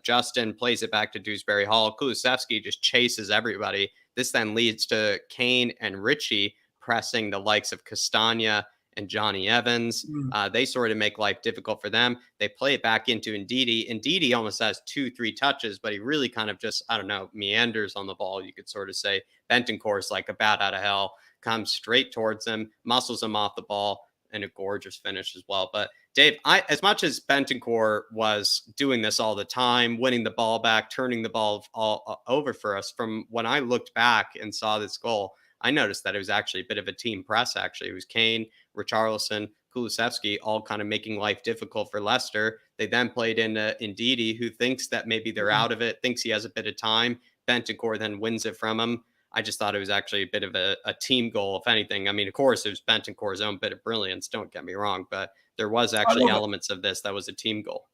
Justin plays it back to Dewsbury Hall. Kulusevski just chases everybody. This then leads to Kane and Richie pressing the likes of Castagna and Johnny Evans. They sort of make life difficult for them. They play it back into Ndidi. Ndidi almost has 2-3 touches, but he really kind of just, I don't know, meanders on the ball, you could sort of say. Bentoncourt's like a bat out of hell, comes straight towards him, muscles him off the ball, and a gorgeous finish as well. But Dave, as much as Bentoncourt was doing this all the time, winning the ball back, turning the ball all over for us, from when I looked back and saw this goal, I noticed that it was actually a bit of a team press. Actually, it was Kane, Richarlison, Kulusevski, all kind of making life difficult for Leicester. They then played in Ndidi, who thinks that maybe they're out of it, thinks he has a bit of time. Bentoncourt then wins it from him. I just thought it was actually a bit of a team goal, if anything. I mean, of course, it was Bentoncourt's own bit of brilliance, don't get me wrong, but there was actually elements of this that was a team goal.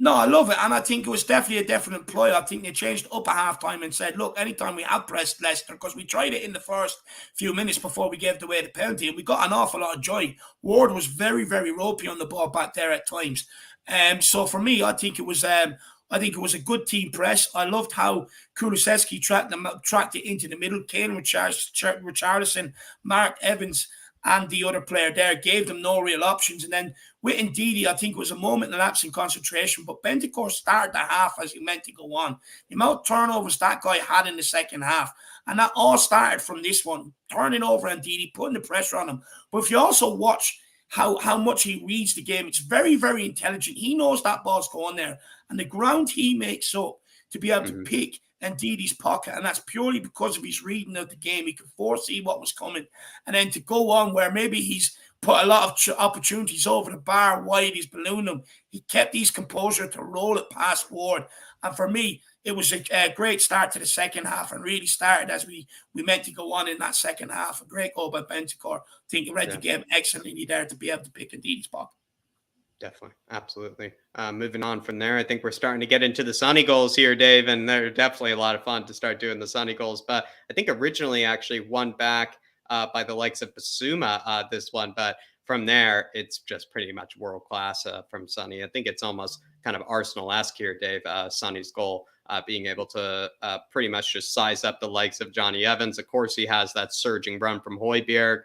No, I love it. And I think it was definitely a definite ploy. I think they changed up at halftime and said, look, anytime we have pressed Leicester, because we tried it in the first few minutes before we gave away the penalty, and we got an awful lot of joy. Ward was very, very ropey on the ball back there at times. So for me, I think it was a good team press. I loved how Kulusevski tracked it into the middle. Kane, Richarlison, Mark Evans, and the other player there gave them no real options. And then with Ndidi, I think it was a moment of lapse in concentration. But Bentoncourt started the half as he meant to go on. The amount of turnovers that guy had in the second half, and that all started from this one, turning over Ndidi, putting the pressure on him. But if you also watch how much he reads the game, it's very, very intelligent. He knows that ball's going there. And the ground he makes up to be able to pick Ndidi's pocket, and that's purely because of his reading of the game. He could foresee what was coming, and then to go on where maybe he's put a lot of opportunities over the bar wide, he's ballooning them. He kept his composure to roll it past Ward, and for me, it was a great start to the second half, and really started as we meant to go on in that second half. A great goal by Bentoncourt. I think he read the game excellently there to be able to pick Ndidi's pocket. Definitely. Absolutely. Moving on from there, I think we're starting to get into the Sunny goals here, Dave, and they're definitely a lot of fun to start doing the Sunny goals. But I think originally actually won back by the likes of Basuma, this one. But from there, it's just pretty much world class from Sunny. I think it's almost kind of Arsenal-esque here, Dave, Sunny's goal, being able to pretty much just size up the likes of Johnny Evans. Of course, he has that surging run from Højbjerg.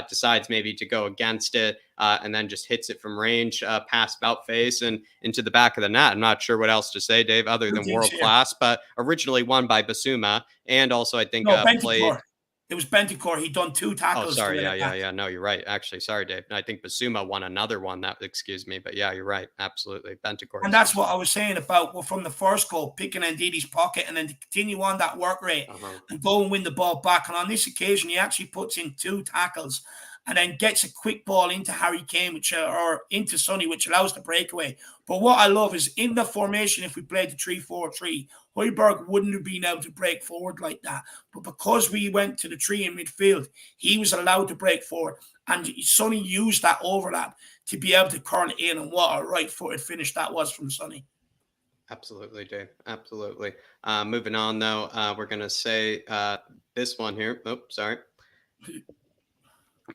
Decides maybe to go against it and then just hits it from range past about face and into the back of the net. I'm not sure what else to say, Dave, other than world class, but originally won by Basuma, and also I think played. It was Bentoncourt. He done 2 tackles. Oh, sorry. Yeah. No, you're right. Actually, sorry, Dave. I think Basuma won another one. Excuse me. But yeah, you're right. Absolutely. Bentoncourt. And that's what I was saying about from the first goal, picking Ndidi's pocket and then to continue on that work rate and go and win the ball back. And on this occasion, he actually puts in 2 tackles and then gets a quick ball into Harry Kane, or into Sonny, which allows the breakaway. But what I love is in the formation, if we played the 3-4-3, Højbjerg wouldn't have been able to break forward like that. But because we went to the 3 in midfield, he was allowed to break forward. And Sonny used that overlap to be able to curl it in. And what a right-footed finish that was from Sonny. Absolutely, Dave. Absolutely. Moving on, though, we're going to say this one here. Oh, sorry.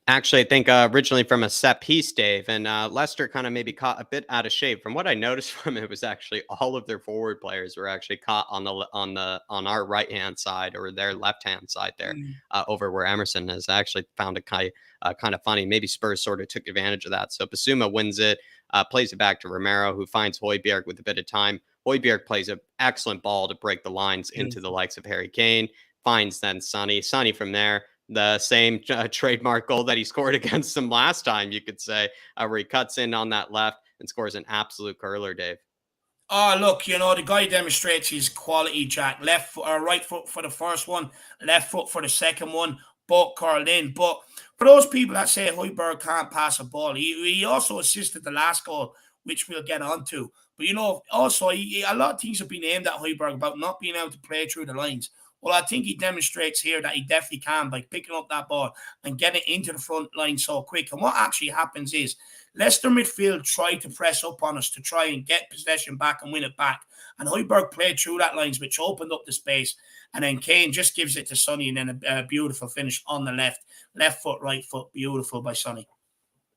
Actually, I think originally from a set piece, Dave, and Leicester kind of maybe caught a bit out of shape. From what I noticed from it was actually all of their forward players were actually caught on our right hand side or their left hand side there, over where Emerson is. I actually found it kind of funny. Maybe Spurs sort of took advantage of that. So Basuma wins it, plays it back to Romero, who finds Højbjerg with a bit of time. Højbjerg plays an excellent ball to break the lines into the likes of Harry Kane. Finds then Sonny. Sonny from there. The same trademark goal that he scored against them last time, you could say, where he cuts in on that left and scores an absolute curler, Dave. Oh, look, the guy demonstrates his quality, Jack. Left foot or right foot for the first one, left foot for the second one, both curled in. But for those people that say Højbjerg can't pass a ball, he also assisted the last goal, which we'll get onto. But, also, a lot of things have been aimed at Højbjerg about not being able to play through the lines. Well, I think he demonstrates here that he definitely can by picking up that ball and getting into the front line so quick. And what actually happens is Leicester midfield tried to press up on us to try and get possession back and win it back. And Højbjerg played through that lines, which opened up the space. And then Kane just gives it to Sonny, and then a beautiful finish on the left foot, right foot. Beautiful by Sonny.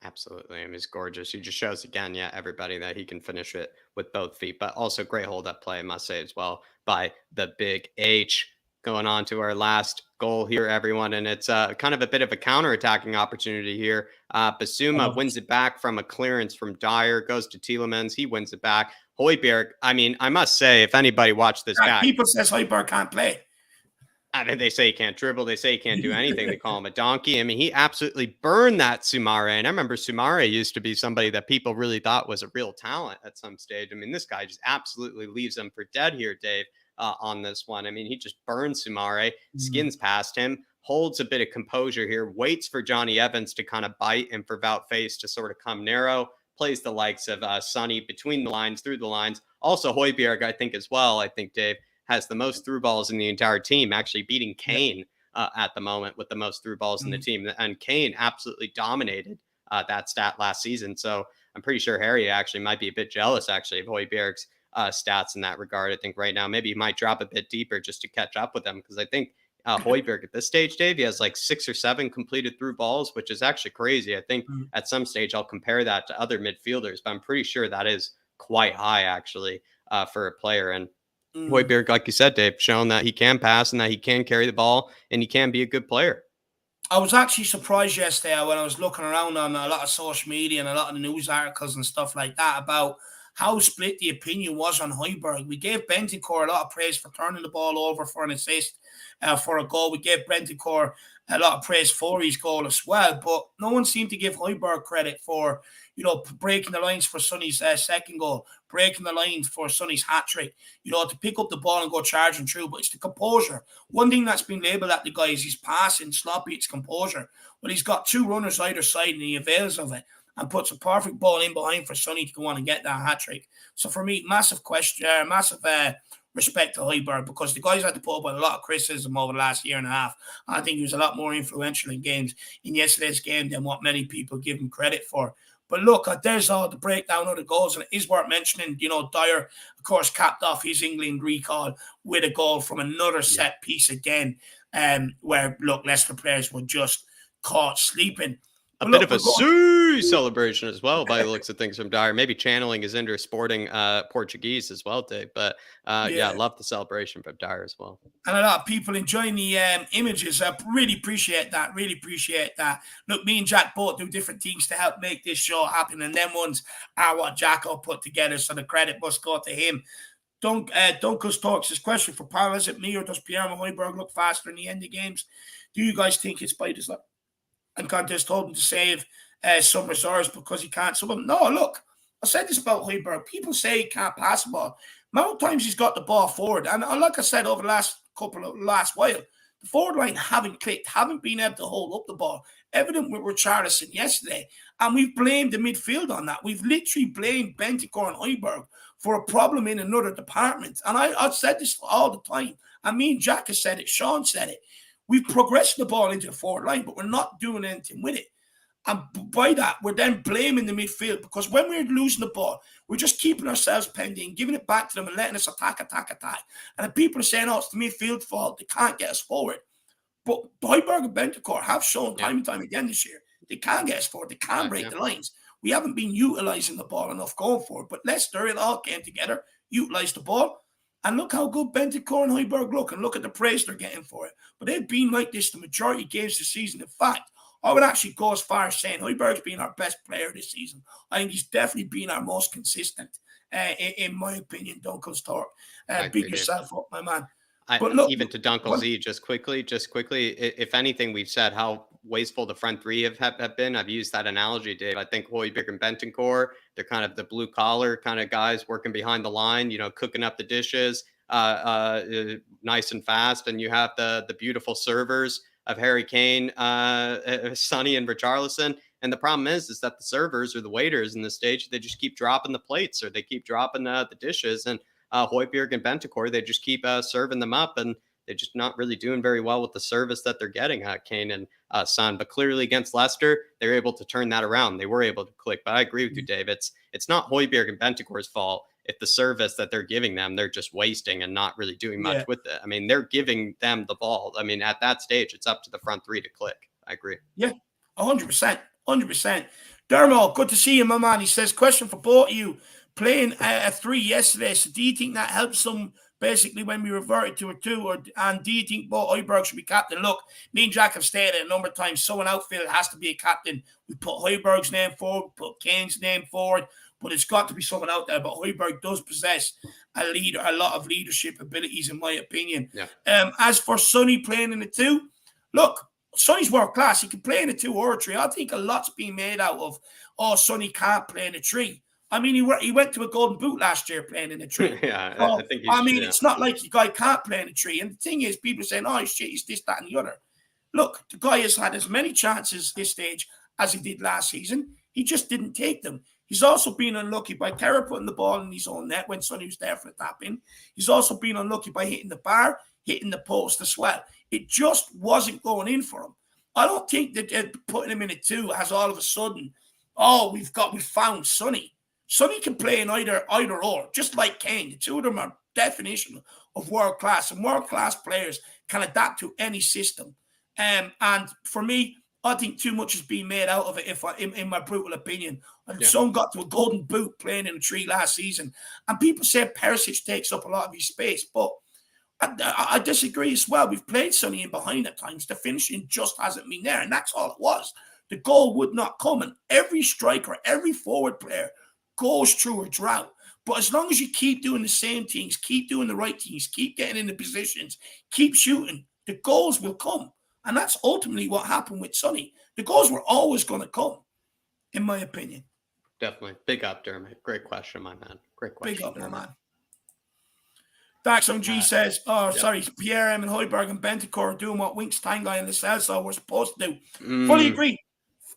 Absolutely. I mean, he's gorgeous. He just shows again, everybody that he can finish it with both feet, but also great hold up play, I must say, as well, by the big H. Going on to our last goal here, everyone, and it's kind of a bit of a counter-attacking opportunity here. Basuma wins it back from a clearance from Dyer, goes to Tielemans, he wins it back. Højbjerg, I mean, I must say, if anybody watched this back, people says Højbjerg can't play. I mean, they say he can't dribble. They say he can't do anything. They call him a donkey. I mean, he absolutely burned that Soumare. And I remember Soumare used to be somebody that people really thought was a real talent at some stage. I mean, this guy just absolutely leaves him for dead here, Dave, on this one. I mean, he just burns Soumare, skins past him, holds a bit of composure here, waits for Johnny Evans to kind of bite and for Wout Faes to sort of come narrow, plays the likes of Sonny between the lines, through the lines. Also, Højbjerg, I think, as well. I think, Dave, has the most through balls in the entire team, actually beating Kane at the moment with the most through balls in the team. And Kane absolutely dominated that stat last season. So I'm pretty sure Harry actually might be a bit jealous, actually, of Højbjerg's stats in that regard. I think right now maybe he might drop a bit deeper just to catch up with them, because I think Højbjerg at this stage, Dave, he has like 6 or 7 completed through balls, which is actually crazy. I think at some stage I'll compare that to other midfielders, but I'm pretty sure that is quite high, actually, for a player. And Højbjerg, like you said, Dave, shown that he can pass and that he can carry the ball and he can be a good player. I was actually surprised yesterday when I was looking around on a lot of social media and a lot of the news articles and stuff like that about how split the opinion was on Højbjerg. We gave Bentancur a lot of praise for turning the ball over for an assist, for a goal. We gave Bentancur a lot of praise for his goal as well, but no one seemed to give Højbjerg credit for, breaking the lines for Sonny's second goal, breaking the lines for Sonny's hat-trick, to pick up the ball and go charging through. But it's the composure. One thing that's been labelled at the guy is he's passing, sloppy, it's composure. But he's got 2 runners either side and he avails of it and puts a perfect ball in behind for Sonny to go on and get that hat-trick. So for me, massive respect to Højbjerg, because the guy's had to put up with a lot of criticism over the last year and a half. I think he was a lot more influential in yesterday's game than what many people give him credit for. But look, there's all the breakdown of the goals, and it is worth mentioning, Dyer, of course, capped off his England recall with a goal from another set piece again, where, look, Leicester players were just caught sleeping. A bit of a celebration as well, by the looks of things from Dyer. Maybe channeling his inner sporting Portuguese as well, Dave. But I love the celebration from Dyer as well. And a lot of people enjoying the images. I really appreciate that. Look, me and Jack both do different things to help make this show happen. And them ones are what Jack will put together. So the credit must go to him. Dunkus talks his question for Paul. Is it me, or does Pierre Højbjerg look faster in the end of games? Do you guys think it's by design? And Conte told him to save some reserves because he can't. No, look, I said this about Højbjerg. People say he can't pass the ball. Amount of times he's got the ball forward. And like I said, over the last while, the forward line haven't clicked, haven't been able to hold up the ball. Evident with Richarlison yesterday. And we've blamed the midfield on that. We've literally blamed Bentancur and Højbjerg for a problem in another department. And I've said this all the time. And me and Jack has said it. Sean said it. We've progressed the ball into the forward line, but we're not doing anything with it. And by that, we're then blaming the midfield, because when we're losing the ball, we're just keeping ourselves pending, giving it back to them and letting us attack. And the people are saying, it's the midfield fault. They can't get us forward. But Højbjerg and Bentancur have shown time and time again this year, they can get us forward. They can break the lines. We haven't been utilising the ball enough going forward. But Leicester, it all came together, utilised the ball. And look how good Bentancur and Højbjerg look, and look at the praise they're getting for it. But they've been like this the majority of games this season. In fact, I would actually go as far as saying Højbjerg's been our best player this season. I think he's definitely been our most consistent, in my opinion. Dunkel's talk. Big yourself up, my man. But look, even to Dunkel Z, just quickly, if anything, we've said how wasteful the front three have been. I've used that analogy, Dave. I think Højbjerg and Bentancur, they're kind of the blue collar kind of guys working behind the line, cooking up the dishes, nice and fast. And you have the beautiful servers of Harry Kane, Sonny, and Richarlison. And the problem is that the servers or the waiters in the stage, they just keep dropping the plates, or they keep dropping the dishes. And Højbjerg and Bentancur, they just keep serving them up, and they're just not really doing very well with the service that they're getting, Kane and Son. But clearly against Leicester, they're able to turn that around. They were able to click. But I agree with you, Dave. It's not Højbjerg and Bentancur's fault if the service that they're giving them, they're just wasting and not really doing much with it. I mean, they're giving them the ball. I mean, at that stage, it's up to the front three to click. I agree. Yeah, 100%. 100%. Dermot, good to see you, my man. He says, question for both of you. Playing a 3 yesterday, so do you think that helps them basically when we reverted to a 2, and do you think Bo Højbjerg should be captain? Look, me and Jack have stated a number of times, someone outfield has to be a captain. We put Højbjerg's name forward, put Kane's name forward, but it's got to be someone out there. But Højbjerg does possess a lot of leadership abilities, in my opinion. Yeah. As for Sonny playing in the 2, look, Sonny's world class. He can play in a 2 or a 3. I think a lot's being made out of, Sonny can't play in a 3. I mean, he went to a golden boot last year playing in a 3. Yeah, So, I think it's not like the guy can't play in a 3. And the thing is, people are saying, oh, shit, he's this, that, and the other. Look, the guy has had as many chances this stage as he did last season. He just didn't take them. He's also been unlucky by Kerr putting the ball in his own net when Sonny was there for the tap-in. He's also been unlucky by hitting the bar, hitting the post as well. It just wasn't going in for him. I don't think that putting him in a 2 has all of a sudden, we found Sonny. Sonny can play in either or, just like Kane. The two of them are definition of world class, and world class players can adapt to any system. And for me, I think too much is being made out of it. In my brutal opinion, Son got to a golden boot playing in a 3 last season, and people say Perisic takes up a lot of his space, but I disagree as well. We've played Sonny in behind at times. The finishing just hasn't been there, and that's all it was. The goal would not come, and every striker, every forward player goes through a drought. But as long as you keep doing the same things, keep doing the right things, keep getting in the positions, keep shooting, the goals will come. And that's ultimately what happened with Sonny. The goals were always going to come, in my opinion. Definitely. Big up, Dermot. Great question, my man. Great question. Big up, Dermot. My man. Daxon G says, Pierre M and Højbjerg and Bentancur are doing what Winks, Tanguy and Lo Celso were supposed to do. Fully agree.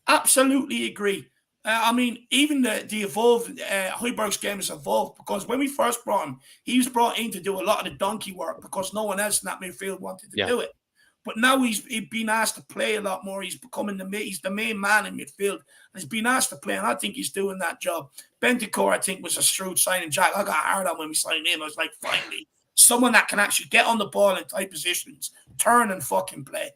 Absolutely agree. I mean, even the evolved, Højbjerg's game has evolved, because when we first brought him, he was brought in to do a lot of the donkey work because no one else in that midfield wanted to do it. But now he's been asked to play a lot more. He's becoming he's the main man in midfield. And he's been asked to play, and I think he's doing that job. Bentancur, I think, was a shrewd signing. Jack, I got hard on when we signed him. I was like, finally, someone that can actually get on the ball in tight positions, turn and fucking play.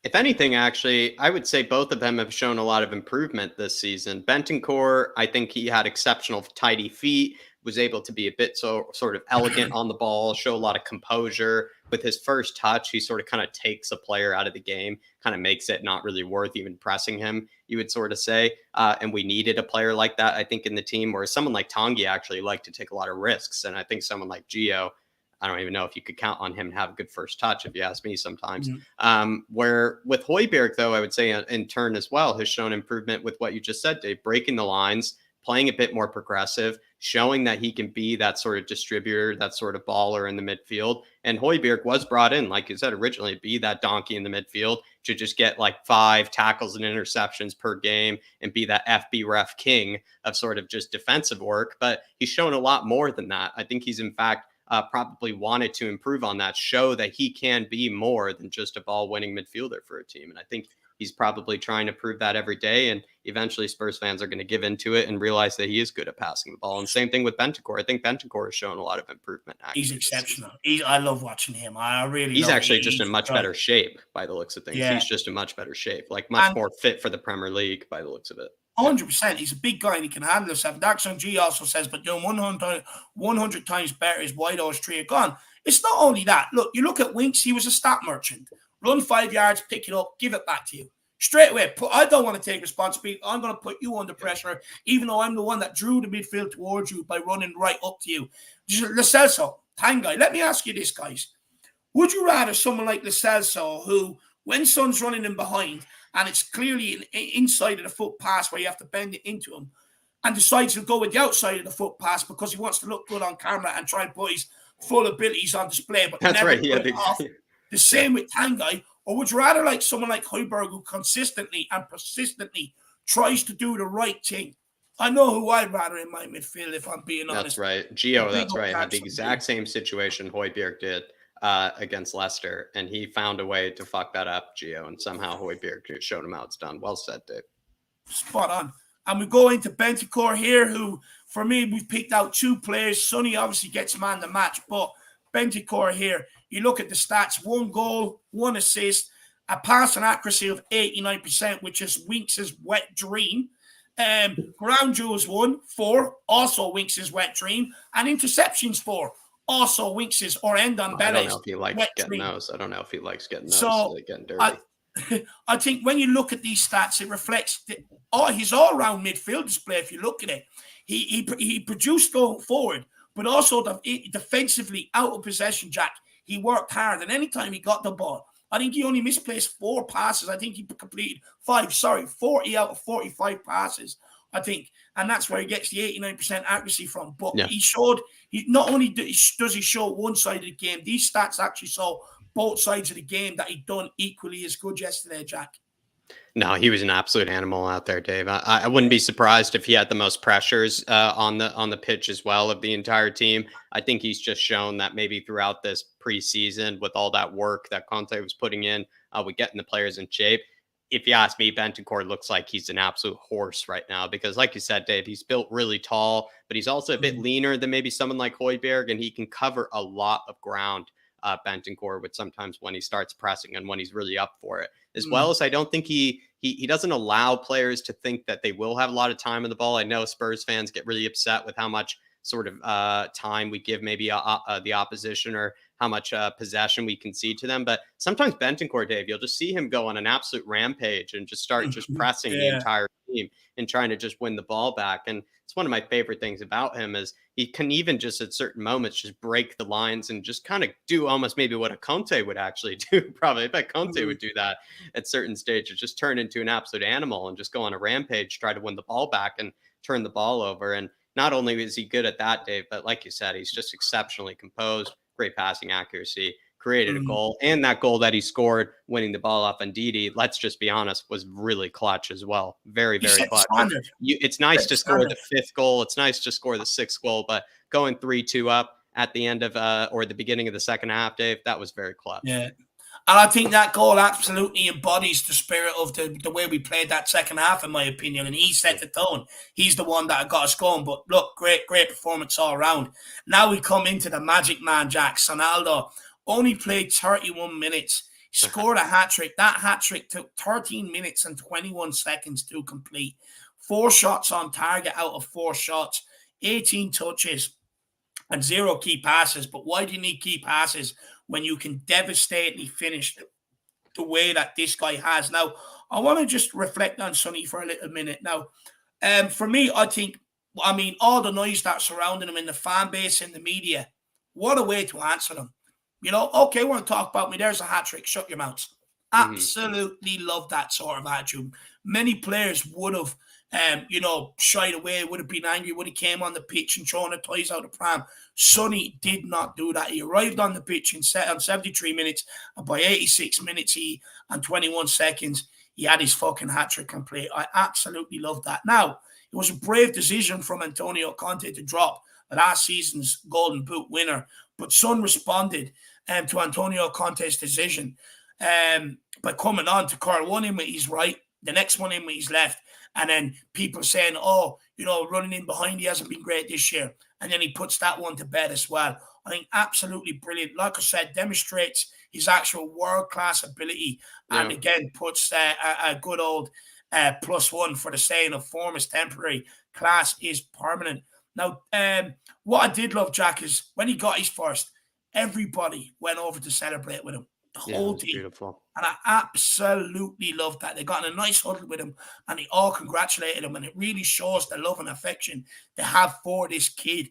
If anything, actually, I would say both of them have shown a lot of improvement this season. Bentancur, I think he had exceptional tidy feet, was able to be a bit sort of elegant on the ball, show a lot of composure. With his first touch, he sort of kind of takes a player out of the game, kind of makes it not really worth even pressing him, you would sort of say. And we needed a player like that, I think, in the team, where someone like Tanguy actually liked to take a lot of risks. And I think someone like Gio, I don't even know if you could count on him to have a good first touch, if you ask me sometimes. Where with Højbjerg, though, I would say in turn as well, has shown improvement with what you just said, Dave, breaking the lines, playing a bit more progressive, showing that he can be that sort of distributor, that sort of baller in the midfield. And Højbjerg was brought in, like you said, originally, be that donkey in the midfield, to just get like 5 tackles and interceptions per game and be that FB ref king of sort of just defensive work. But he's shown a lot more than that. I think he's, in fact, probably wanted to improve on that, show that he can be more than just a ball-winning midfielder for a team. And I think he's probably trying to prove that every day. And eventually Spurs fans are going to give into it and realize that he is good at passing the ball. And same thing with Bentancur. I think Bentancur has shown a lot of improvement. He's exceptional. I love watching him. He's actually just in much better shape by the looks of things. Yeah. He's just in much better shape, like much more fit for the Premier League by the looks of it. 100%. He's a big guy and he can handle himself. Daxon G also says, but doing 100 times better is why those 3 are gone. It's not only that. Look, you look at Winks, he was a stat merchant. Run 5 yards, pick it up, give it back to you. Straight away, I don't want to take responsibility. I'm going to put you under pressure, even though I'm the one that drew the midfield towards you by running right up to you. Lo Celso, Tanguy, let me ask you this, guys. Would you rather someone like Lo Celso, who, when Son's running in behind, and it's clearly an inside of the foot pass where you have to bend it into him, and decides to go with the outside of the foot pass because he wants to look good on camera and try and put his full abilities on display, but that's never right. put it off. The same with Tanguy. Or would you rather like someone like Højbjerg, who consistently and persistently tries to do the right thing? I know who I'd rather in my midfield, if I'm being honest. That's right. Gio, that's right. Had the exact same situation Højbjerg did against Leicester, and he found a way to fuck that up, Gio, and somehow Højbjerg showed him how it's done. Well said, Dave. Spot on. And we go into Bentancur here, who, for me, we've picked out 2 players. Sonny obviously gets man the match, but Bentancur here, you look at the stats, 1 goal, 1 assist, a passing accuracy of 89%, which is Winks' wet dream. Ground duels 4, also Winks' wet dream, and interceptions 4, also winks or end on I don't know Beles. if he likes getting those. I don't know if he likes getting those, So getting dirty. I think when you look at these stats, it reflects his all-round midfield display. If you look at it, he produced going forward, but also defensively out of possession. Jack, he worked hard, and anytime he got the ball, I think he only misplaced 4 passes. I think he completed 40 out of 45 passes. I think, and that's where he gets the 89% accuracy from. But he showed, he not only does he show one side of the game, these stats actually show both sides of the game that he done equally as good yesterday, Jack. No, he was an absolute animal out there, Dave. I wouldn't be surprised if he had the most pressures on the pitch as well of the entire team. I think he's just shown that maybe throughout this preseason, with all that work that Conte was putting in, with getting the players in shape. If you ask me, Bentancur looks like he's an absolute horse right now because, like you said, Dave, he's built really tall, but he's also a bit leaner than maybe someone like Højbjerg, and he can cover a lot of ground. Bentancur with sometimes when he starts pressing and when he's really up for it, as well as I don't think he doesn't allow players to think that they will have a lot of time on the ball. I know Spurs fans get really upset with how much sort of time we give maybe the opposition or how much possession we concede to them. But sometimes Bentancur, Dave, you'll just see him go on an absolute rampage and just start just pressing the entire team and trying to just win the ball back. And it's one of my favorite things about him is he can even just at certain moments just break the lines and just kind of do almost maybe what a Conte would actually do. Probably I bet Conte would do that at certain stages, just turn into an absolute animal and just go on a rampage, try to win the ball back and turn the ball over. And not only is he good at that, Dave, but like you said, he's just exceptionally composed, great passing accuracy, created a goal, and that goal that he scored winning the ball off Ndidi, let's just be honest, was really clutch as well. Very, very clutch. It's nice to score the 5th goal. It's nice to score the 6th goal, but going 3-2 up at the end of or the beginning of the second half, Dave, that was very clutch. Yeah. And I think that goal absolutely embodies the spirit of the way we played that second half, in my opinion. And he set the tone. He's the one that got us going. But look, great performance all around. Now we come into the magic man, Jack. Sonaldo only played 31 minutes. Scored a hat-trick. That hat-trick took 13 minutes and 21 seconds to complete. 4 shots on target out of 4 shots. 18 touches and 0 key passes. But why do you need key passes when you can devastatingly finish the way that this guy has? Now, I want to just reflect on Sonny for a little minute. Now, for me, I mean, all the noise that's surrounding him in the fan base, in the media, what a way to answer them. You know, okay, want to talk about me. There's a hat-trick. Shut your mouths. Absolutely love that sort of attitude. Many players would have, shied away, would have been angry, would have came on the pitch and thrown the toys out the pram. Sonny did not do that. He arrived on the pitch on 73 minutes, and by 86 minutes and 21 seconds, he had his fucking hat-trick complete. I absolutely love that. Now, it was a brave decision from Antonio Conte to drop last season's Golden Boot winner, but Son responded to Antonio Conte's decision by coming on to curl one in with his right, the next one in with his left, and then people saying, running in behind, he hasn't been great this year. And then he puts that one to bed as well. I think absolutely brilliant. Like I said, demonstrates his actual world-class ability. Yeah. And again, puts a good old +1 for the saying of form is temporary, class is permanent. Now, what I did love, Jack, is when he got his first, everybody went over to celebrate with him. The whole team. Beautiful. And I absolutely loved that. They got in a nice huddle with him and they all congratulated him. And it really shows the love and affection they have for this kid.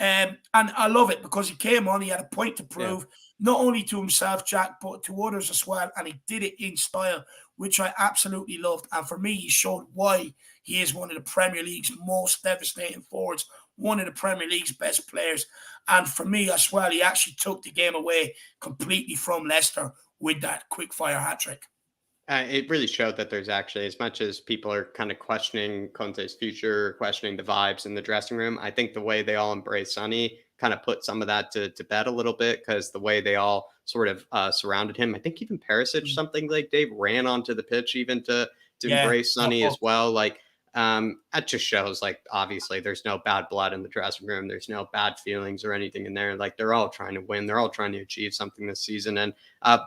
And I love it because he came on, he had a point to prove, not only to himself, Jack, but to others as well. And he did it in style, which I absolutely loved. And for me, he showed why he is one of the Premier League's most devastating forwards, one of the Premier League's best players. And for me as well, he actually took the game away completely from Leicester with that quick-fire hat-trick. It really showed that there's actually, as much as people are kind of questioning Conte's future, questioning the vibes in the dressing room, I think the way they all embrace Sonny kind of put some of that to bed a little bit, because the way they all sort of surrounded him. I think even Perisic, something like Dave, ran onto the pitch even to embrace Sonny as well. Like, that just shows, like, obviously there's no bad blood in the dressing room. There's no bad feelings or anything in there. Like, they're all trying to win. They're all trying to achieve something this season. And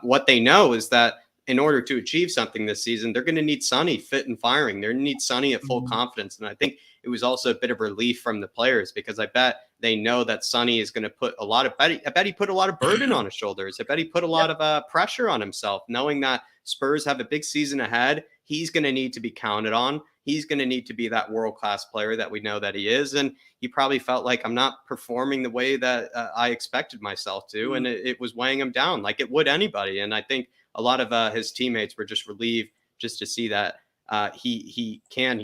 what they know is that in order to achieve something this season, they're going to need Sonny fit and firing. They're going to need Sonny at full confidence. And I think it was also a bit of relief from the players, because I bet they know that Sonny is going to put a lot of, I bet he put a lot of burden on his shoulders. I bet he put a lot of pressure on himself, knowing that Spurs have a big season ahead. He's going to need to be counted on. He's going to need to be that world-class player that we know that he is. And he probably felt like, I'm not performing the way that I expected myself to. And it was weighing him down like it would anybody. And I think a lot of his teammates were just relieved just to see that he can,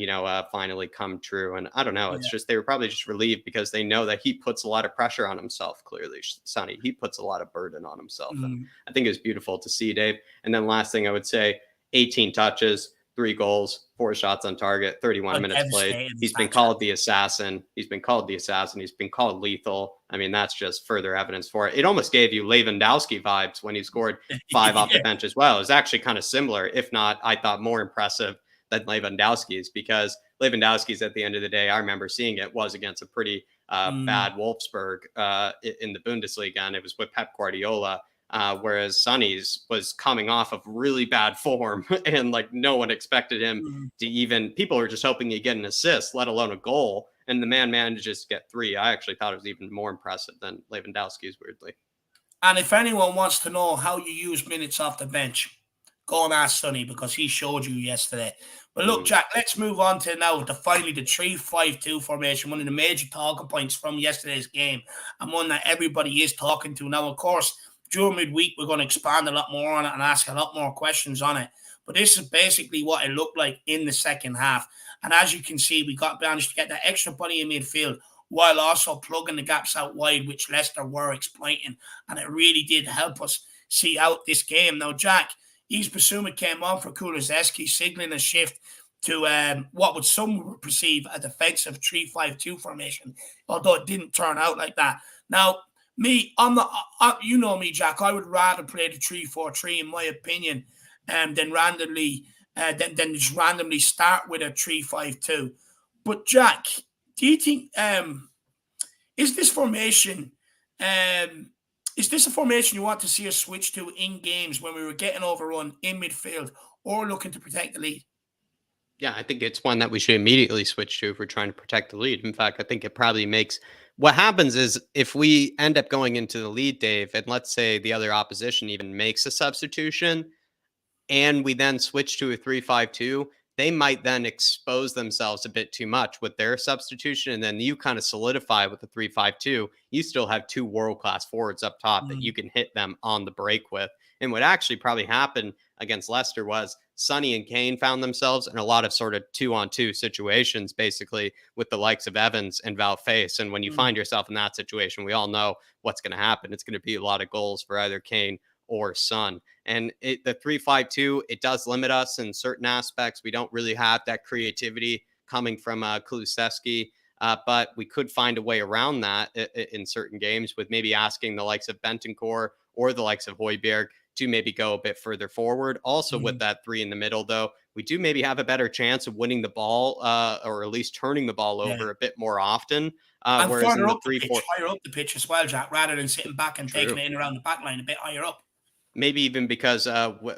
finally come true. And I don't know, it's just, they were probably just relieved because they know that he puts a lot of pressure on himself. Clearly, Sonny, he puts a lot of burden on himself. And I think it was beautiful to see, Dave. And then last thing I would say, 18 touches, 3 goals, 4 shots on target, 31 minutes played. He's been called the assassin. He's been called lethal. I mean, that's just further evidence for it. It almost gave you Lewandowski vibes when he scored 5 off the bench as well. It was actually kind of similar, if not, I thought, more impressive than Lewandowski's, because Lewandowski's, at the end of the day, I remember seeing it, was against a pretty bad Wolfsburg in the Bundesliga, and it was with Pep Guardiola. Whereas Sonny's was coming off of really bad form, and like no one expected him to even, people were just hoping he'd get an assist, let alone a goal. And the man managed to just get 3. I actually thought it was even more impressive than Lewandowski's, weirdly. And if anyone wants to know how you use minutes off the bench, go and ask Sonny, because he showed you yesterday. But look, Jack, let's move on to now finally the 3-5-2 formation, one of the major talking points from yesterday's game, and one that everybody is talking to. Now, of course, during midweek, we're going to expand a lot more on it and ask a lot more questions on it. But this is basically what it looked like in the second half. And as you can see, we managed to get that extra body in midfield while also plugging the gaps out wide, which Leicester were exploiting. And it really did help us see out this game. Now, Jack, Yves Bissouma came on for Kulusevski, signaling a shift to what would some perceive a defensive 3-5-2 formation, although it didn't turn out like that. Now, I'm not. You know me, Jack. I would rather play the 3-4-3, in my opinion, than just randomly start with a 3-5-2. But Jack, do you think is this formation is this a formation you want to see us switch to in games when we were getting overrun in midfield or looking to protect the lead? Yeah, I think it's one that we should immediately switch to if we're trying to protect the lead. In fact, I think it probably makes, what happens is if we end up going into the lead, Dave, and let's say the other opposition even makes a substitution and we then switch to a 3-5-2, they might then expose themselves a bit too much with their substitution. And then you kind of solidify with the 3-5-2. You still have 2 world-class forwards up top that you can hit them on the break with. And what actually probably happened against Leicester was Sonny and Kane found themselves in a lot of sort of 2-on-2 situations, basically with the likes of Evans and Valface. And when you find yourself in that situation, we all know what's going to happen. It's going to be a lot of goals for either Kane or Son. And the 3-5-2, it does limit us in certain aspects. We don't really have that creativity coming from Kulusevski, but we could find a way around that in certain games with maybe asking the likes of Bentancur or the likes of Højbjerg to maybe go a bit further forward. Also with that 3 in the middle, though, we do maybe have a better chance of winning the ball or at least turning the ball over a bit more often. And whereas in further the up the pitch, higher up the pitch as well, Jack, rather than sitting back and taking it in around the back line a bit higher up. Maybe even because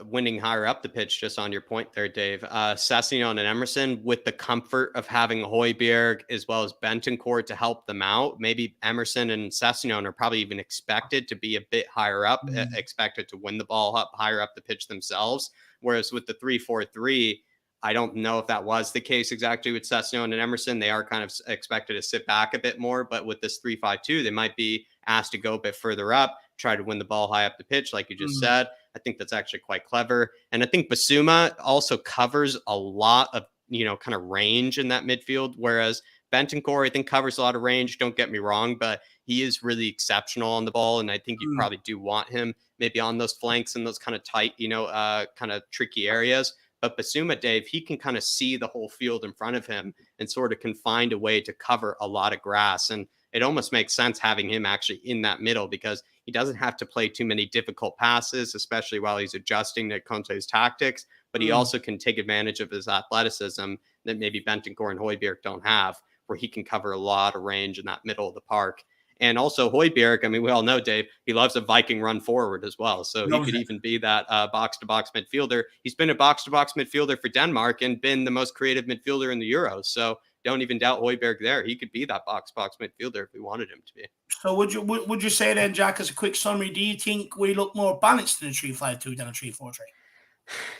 winning higher up the pitch, just on your point there, Dave, Sessegnon and Emerson, with the comfort of having Højbjerg as well as Bentancur to help them out, maybe Emerson and Sessegnon are probably even expected to be a bit higher up, expected to win the ball up higher up the pitch themselves. Whereas with the 3-4-3, I don't know if that was the case exactly with Sessegnon and Emerson. They are kind of expected to sit back a bit more, but with this 3-5-2, they might be asked to go a bit further up, try to win the ball high up the pitch, like you just said. I think that's actually quite clever. And I think Bissouma also covers a lot of, kind of range in that midfield, whereas Bentancur, I think, covers a lot of range. Don't get me wrong, but he is really exceptional on the ball. And I think you probably do want him maybe on those flanks and those kind of tight, kind of tricky areas. But Bissouma, Dave, he can kind of see the whole field in front of him and sort of can find a way to cover a lot of grass. And it almost makes sense having him actually in that middle because he doesn't have to play too many difficult passes, especially while he's adjusting to Conte's tactics. But he also can take advantage of his athleticism that maybe Bentancur and Højbjerg don't have, where he can cover a lot of range in that middle of the park. And also Højbjerg, I mean, we all know, Dave, he loves a Viking run forward as well. So he could even be that box-to-box midfielder. He's been a box-to-box midfielder for Denmark and been the most creative midfielder in the Euros. So don't even doubt Højbjerg there. He could be that box-to-box midfielder if we wanted him to be. So would you say then, Jack, as a quick summary, do you think we look more balanced in a 3-5-2 than a 3-4-3?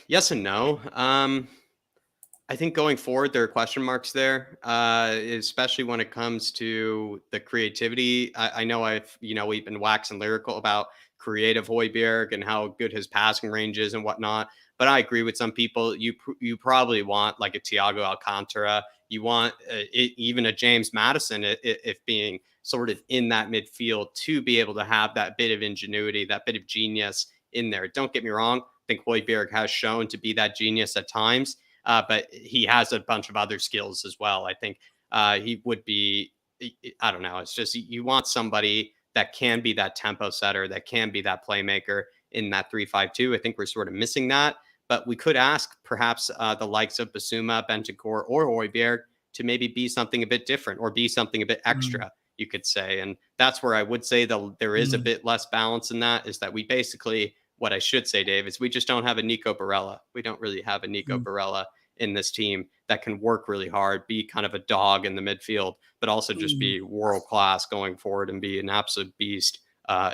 Yes and no. I think going forward, there are question marks there, especially when it comes to the creativity. I know we've been waxing lyrical about creative Højbjerg and how good his passing range is and whatnot. But I agree with some people. You probably want like a Thiago Alcantara. You want even a James Maddison if being sort of in that midfield to be able to have that bit of ingenuity, that bit of genius in there. Don't get me wrong. I think Højbjerg has shown to be that genius at times. But he has a bunch of other skills as well. I think he would be, I don't know. It's just you want somebody that can be that tempo setter, that can be that playmaker in that 3-5-2. I think we're sort of missing that. But we could ask perhaps the likes of Basuma, Bentancur, or Højbjerg to maybe be something a bit different or be something a bit extra, you could say. And that's where I would say that there is a bit less balance in that, is that we basically, what I should say, Dave, is we just don't have a Nico Barella. We don't really have a Nico Barella in this team that can work really hard, be kind of a dog in the midfield, but also just be world class going forward and be an absolute beast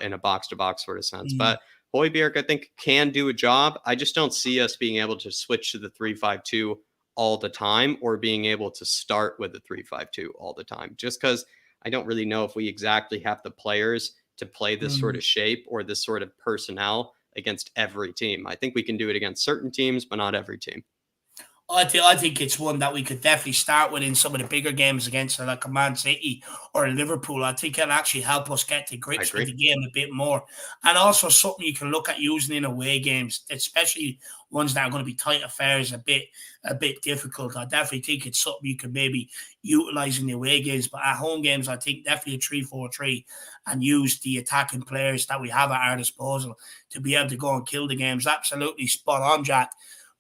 in a box to box sort of sense. But Højbjerg, I think, can do a job. I just don't see us being able to switch to the 3-5-2 all the time, or being able to start with the 3-5-2 all the time, just because I don't really know if we exactly have the players to play this sort of shape or this sort of personnel against every team. I think we can do it against certain teams, but not every team. I think it's one that we could definitely start with in some of the bigger games against like a Man City or Liverpool. I think it'll actually help us get to grips with the game a bit more. And also something you can look at using in away games, especially ones that are going to be tight affairs, a bit difficult. I definitely think it's something you can maybe utilize in the away games. But at home games, I think definitely a 3-4-3 and use the attacking players that we have at our disposal to be able to go and kill the games. Absolutely spot on, Jack.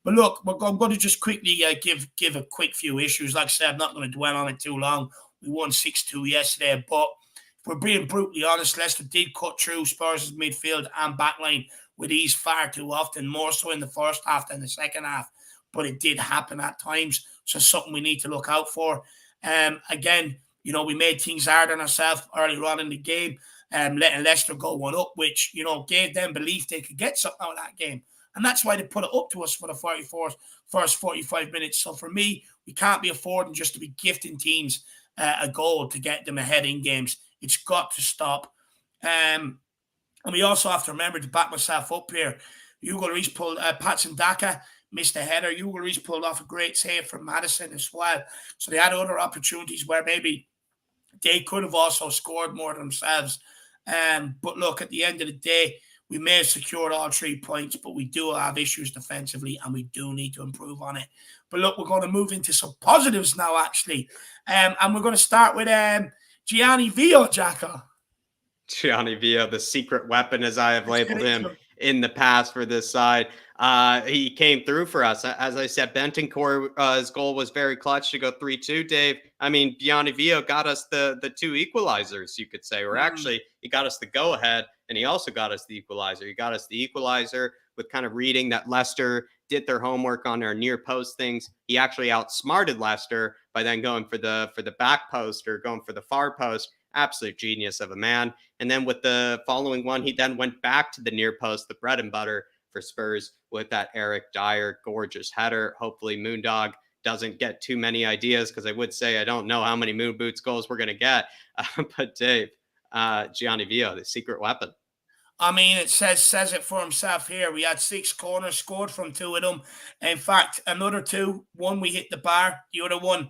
But look, I'm going to just quickly give a quick few issues. Like I said, I'm not going to dwell on it too long. We won 6-2 yesterday, but if we're being brutally honest, Leicester did cut through Spurs' midfield and backline with ease far too often, more so in the first half than the second half. But it did happen at times, so something we need to look out for. Again, we made things hard on ourselves earlier on in the game, letting Leicester go one up, which, gave them belief they could get something out of that game. And that's why they put it up to us for the first 45 minutes. So for me, we can't be affording just to be gifting teams a goal to get them ahead in games. It's got to stop. And we also have to remember to back myself up here. Hugo Lloris pulled, Patson Daka missed a header. Hugo Lloris pulled off a great save from Maddison as well. So they had other opportunities where maybe they could have also scored more themselves. But look, at the end of the day, we may have secured all 3 points, but we do have issues defensively and we do need to improve on it. But look, we're going to move into some positives now, actually. And we're going to start with Gianni Vio, Jacko. Gianni Vio, the secret weapon, as I have labeled him in the past for this side. He came through for us. As I said, Bentancur's goal was very clutch to go 3-2, Dave. I mean, Gianni Vio got us the 2 equalizers, you could say, or actually he got us the go-ahead, and he also got us the equalizer. He got us the equalizer with kind of reading that Leicester did their homework on their near post things. He actually outsmarted Leicester by then going for the back post or going for the far post. Absolute genius of a man. And then with the following one, he then went back to the near post, the bread and butter for Spurs, with that Eric Dyer gorgeous header. Hopefully Moondog doesn't get too many ideas, because I would say I don't know how many Moon Boots goals we're going to get. But Dave, Gianni Vio, the secret weapon. I mean, it says it for himself here. We had 6 corners, scored from 2 of them. In fact, another 2. One, we hit the bar. The other one,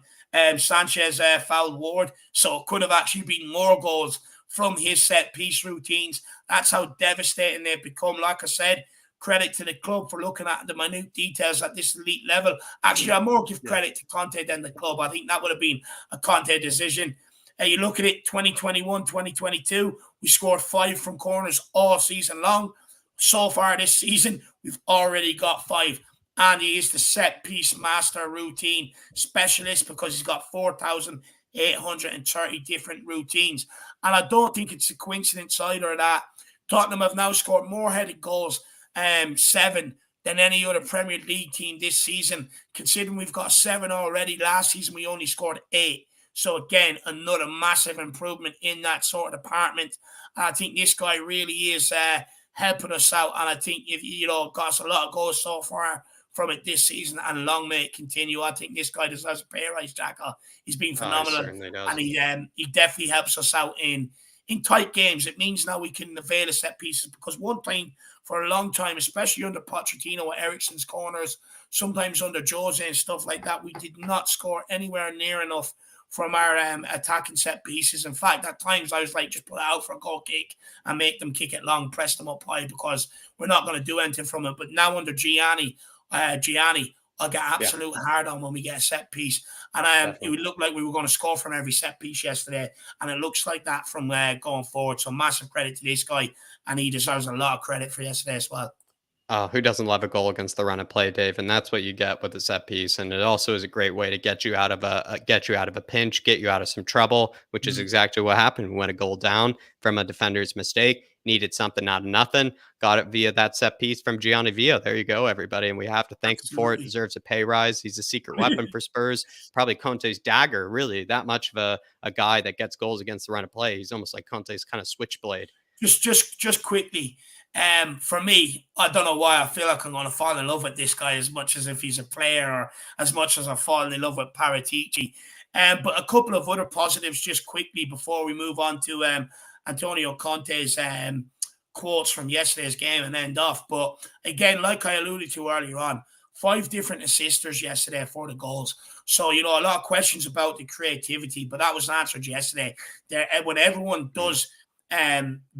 Sanchez fouled Ward. So it could have actually been more goals from his set-piece routines. That's how devastating they've become. Like I said, credit to the club for looking at the minute details at this elite level. Actually, I more give credit to Conte than the club. I think that would have been a Conte decision. You look at it, 2021, 2022, we scored 5 from corners all season long. So far this season, we've already got 5. And he is the set-piece master routine specialist, because he's got 4,000 830 different routines. And I don't think it's a coincidence either that Tottenham have now scored more headed goals, 7, than any other Premier League team this season, considering we've got 7 already. Last season, we only scored 8. So again, another massive improvement in that sort of department. I think this guy really is helping us out. And I think if got us a lot of goals so far from it this season, and long may it continue. I think this guy deserves a pay rise, Jackal. He's been Oh, he phenomenal, certainly does. and he definitely helps us out in tight games. It means now we can avail of set pieces, because one thing for a long time, especially under Pochettino with Eriksen's corners, sometimes under Jose and stuff like that, we did not score anywhere near enough from our attacking set pieces. In fact, at times I was like, just put it out for a goal kick and make them kick it long, press them up high, because we're not going to do anything from it. But now under Gianni, I get absolute hard on when we get a set piece. And it would look like we were going to score from every set piece yesterday. And it looks like that from going forward. So massive credit to this guy. And he deserves a lot of credit for yesterday as well. Who doesn't love a goal against the run of play, Dave? And that's what you get with a set piece. And it also is a great way to get you out of a pinch, get you out of some trouble, which is exactly what happened. We went a goal down from a defender's mistake, needed something out of nothing, got it via that set piece from Gianni Villa. There you go, everybody. And we have to thank him for it. Deserves a pay rise. He's a secret weapon for Spurs. Probably Conte's dagger, really. That much of a guy that gets goals against the run of play. He's almost like Conte's kind of switchblade. Just quickly, for me, I don't know why I feel like I'm going to fall in love with this guy as much as if he's a player, or as much as I've fallen in love with Paratici. But a couple of other positives just quickly before we move on to Antonio Conte's quotes from yesterday's game and end off. But again, like I alluded to earlier on, 5 different assisters yesterday for the goals. So, a lot of questions about the creativity, but that was answered yesterday. When everyone does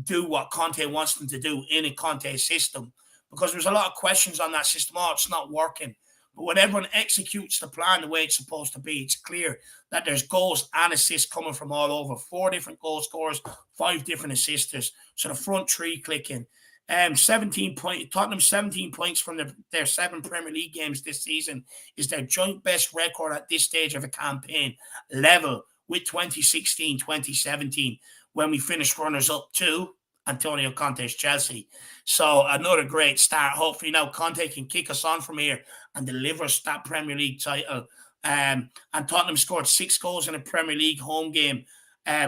do what Conte wants them to do in a Conte system, because there's a lot of questions on that system. Oh, it's not working. But when everyone executes the plan the way it's supposed to be, it's clear that there's goals and assists coming from all over. 4 different goal scorers, 5 different assisters. So the front 3 clicking. 17 points. Tottenham 17 points from their 7 Premier League games this season is their joint best record at this stage of a campaign, level with 2016-2017. When we finished runners-up to Antonio Conte's Chelsea. So another great start. Hopefully now Conte can kick us on from here and deliver us that Premier League title. And Tottenham scored 6 goals in a Premier League home game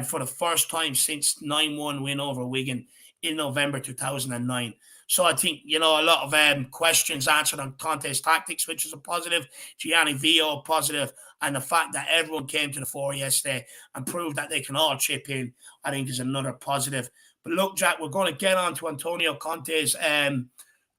for the first time since 9-1 win over Wigan in November 2009. So I think, a lot of questions answered on Conte's tactics, which is a positive. Gianni Villa, positive. And the fact that everyone came to the fore yesterday and proved that they can all chip in, I think is another positive. But look, Jack, we're going to get on to Antonio Conte's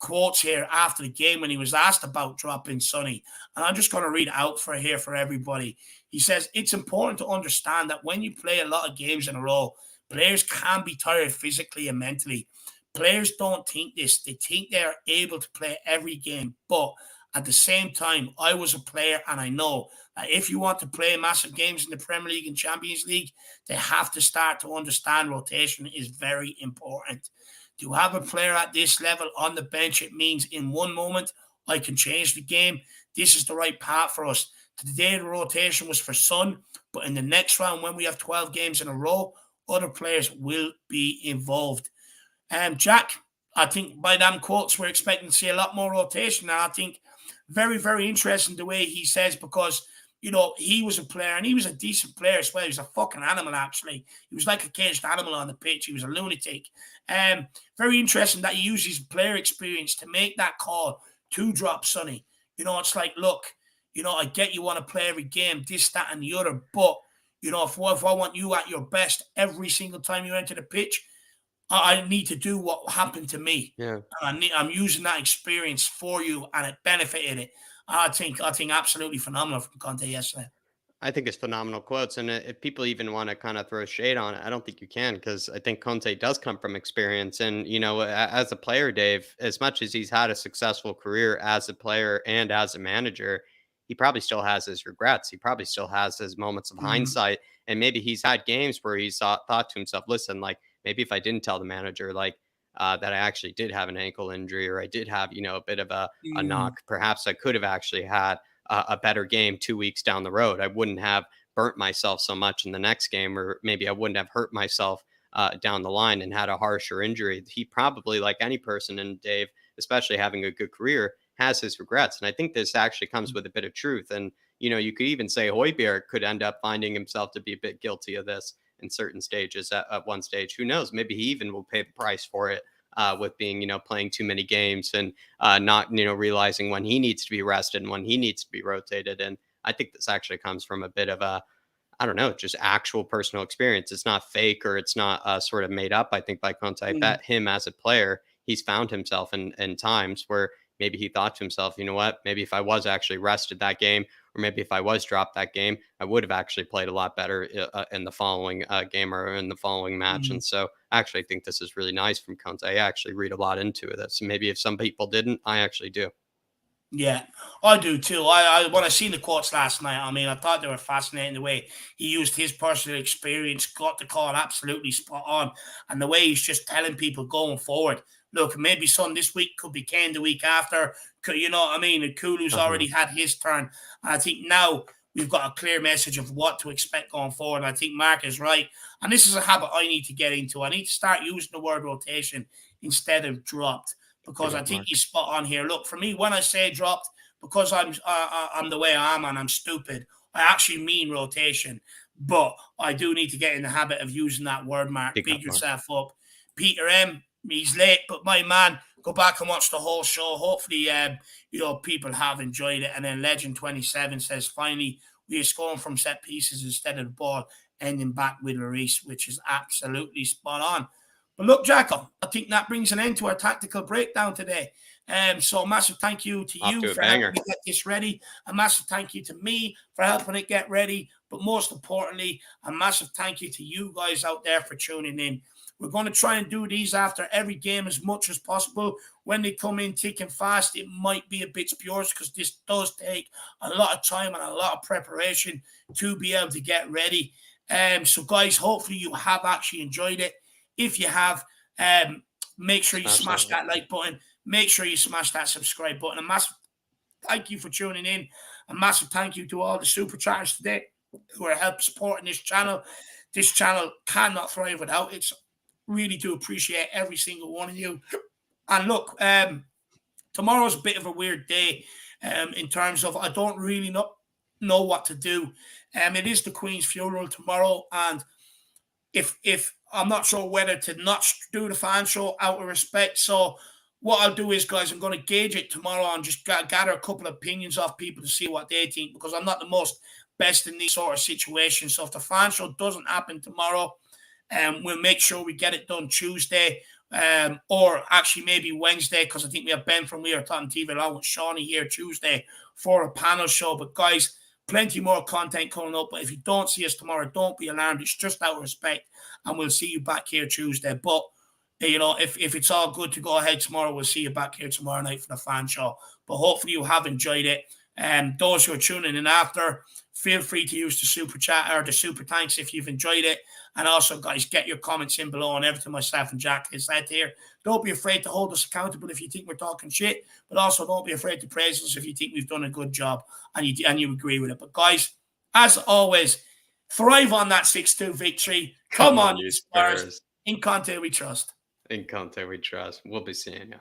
quotes here after the game when he was asked about dropping Sonny. And I'm just going to read it out for everybody. He says, it's important to understand that when you play a lot of games in a row, players can be tired physically and mentally. Players don't think this. They think they are able to play every game. But at the same time, I was a player, and I know that if you want to play massive games in the Premier League and Champions League, they have to start to understand rotation is very important. To have a player at this level on the bench, it means in one moment, I can change the game. This is the right path for us. Today, the rotation was for Son, but in the next round, when we have 12 games in a row, other players will be involved. Jack, I think by them quotes, we're expecting to see a lot more rotation. And I think very, very interesting the way he says, because, he was a player and he was a decent player as well. He was a fucking animal, actually. He was like a caged animal on the pitch. He was a lunatic. Very interesting that he used his player experience to make that call to drop Sonny. It's like, look, I get you want to play every game, this, that, and the other. But, if I want you at your best every single time you enter the pitch, I need to do what happened to me. Yeah. I'm using that experience for you, and it benefited it. I think absolutely phenomenal from Conte yesterday. I think it's phenomenal quotes. And if people even want to kind of throw shade on it, I don't think you can, because I think Conte does come from experience. And, as a player, Dave, as much as he's had a successful career as a player and as a manager, he probably still has his regrets. He probably still has his moments of hindsight. And maybe he's had games where he's thought to himself, listen, like, maybe if I didn't tell the manager, like, that I actually did have an ankle injury, or I did have, a bit of a knock, perhaps I could have actually had a better game 2 weeks down the road. I wouldn't have burnt myself so much in the next game, or maybe I wouldn't have hurt myself down the line and had a harsher injury. He probably, like any person, and Dave, especially having a good career, has his regrets. And I think this actually comes with a bit of truth. And, you could even say Højbjerg could end up finding himself to be a bit guilty of this in certain stages at one stage. Who knows? Maybe he even will pay the price for it. With being, playing too many games and not, realizing when he needs to be rested and when he needs to be rotated. And I think this actually comes from a bit of a, I don't know, just actual personal experience. It's not fake, or it's not sort of made up, I think, by Conte. I bet him as a player, he's found himself in times where maybe he thought to himself, you know what, maybe if I was actually rested that game, or maybe if I was dropped that game, I would have actually played a lot better in the following game or in the following match. And so I actually think this is really nice from Conte. I actually read a lot into it. So maybe if some people didn't, I actually do. Yeah, I do too. I when I seen the quotes last night, I mean, I thought they were fascinating. The way he used his personal experience, got the call absolutely spot on, and the way he's just telling people going forward. Look, maybe Son this week could be Kane the week after. You know what I mean? And Kulu's already had his turn. And I think now we've got a clear message of what to expect going forward. And I think Mark is right. And this is a habit I need to get into. I need to start using the word rotation instead of dropped, because I think he's spot on here. Look, for me, when I say dropped, because I'm the way I am and I'm stupid, I actually mean rotation. But I do need to get in the habit of using that word, Mark. Pick yourself up. Peter M., he's late, but my man, go back and watch the whole show. Hopefully, people have enjoyed it. And then Legend 27 says, finally, we are scoring from set pieces instead of the ball ending back with Lloris, which is absolutely spot on. But look, Jacko, I think that brings an end to our tactical breakdown today. So a massive thank you to you for helping me get this ready. A massive thank you to me for helping it get ready. But most importantly, a massive thank you to you guys out there for tuning in. We're going to try and do these after every game as much as possible. When they come in thick and fast, it might be a bit spurious because this does take a lot of time and a lot of preparation to be able to get ready. So, guys, hopefully you have actually enjoyed it. If you have, make sure you smash that like button. Make sure you smash that subscribe button. A massive thank you for tuning in. A massive thank you to all the super chatters today who are helping supporting this channel. This channel cannot thrive without it. So really do appreciate every single one of you. And look, tomorrow's a bit of a weird day in terms of I don't really know what to do. It is the Queen's funeral tomorrow, and if I'm not sure whether to not do the fan show out of respect. So what I'll do is, guys, I'm going to gauge it tomorrow and just gather a couple of opinions off people to see what they think, because I'm not the most best in these sort of situations. So if the fan show doesn't happen tomorrow, we'll make sure we get it done Tuesday, or actually maybe Wednesday, because I think we have Ben from We Are Tottenham TV along with Shawnee here Tuesday for a panel show. But guys, plenty more content coming up. But if you don't see us tomorrow, don't be alarmed. It's just out of respect, and we'll see you back here Tuesday. But if it's all good to go ahead tomorrow, we'll see you back here tomorrow night for the fan show. But hopefully you have enjoyed it. Those who are tuning in after, feel free to use the super chat or the super thanks if you've enjoyed it. And also, guys, get your comments in below on everything myself and Jack has said here. Don't be afraid to hold us accountable if you think we're talking shit, but also don't be afraid to praise us if you think we've done a good job and you agree with it. But guys, as always, thrive on that 6-2 victory. Come on, you Spurs. In Conte we trust. In Conte we trust. We'll be seeing you.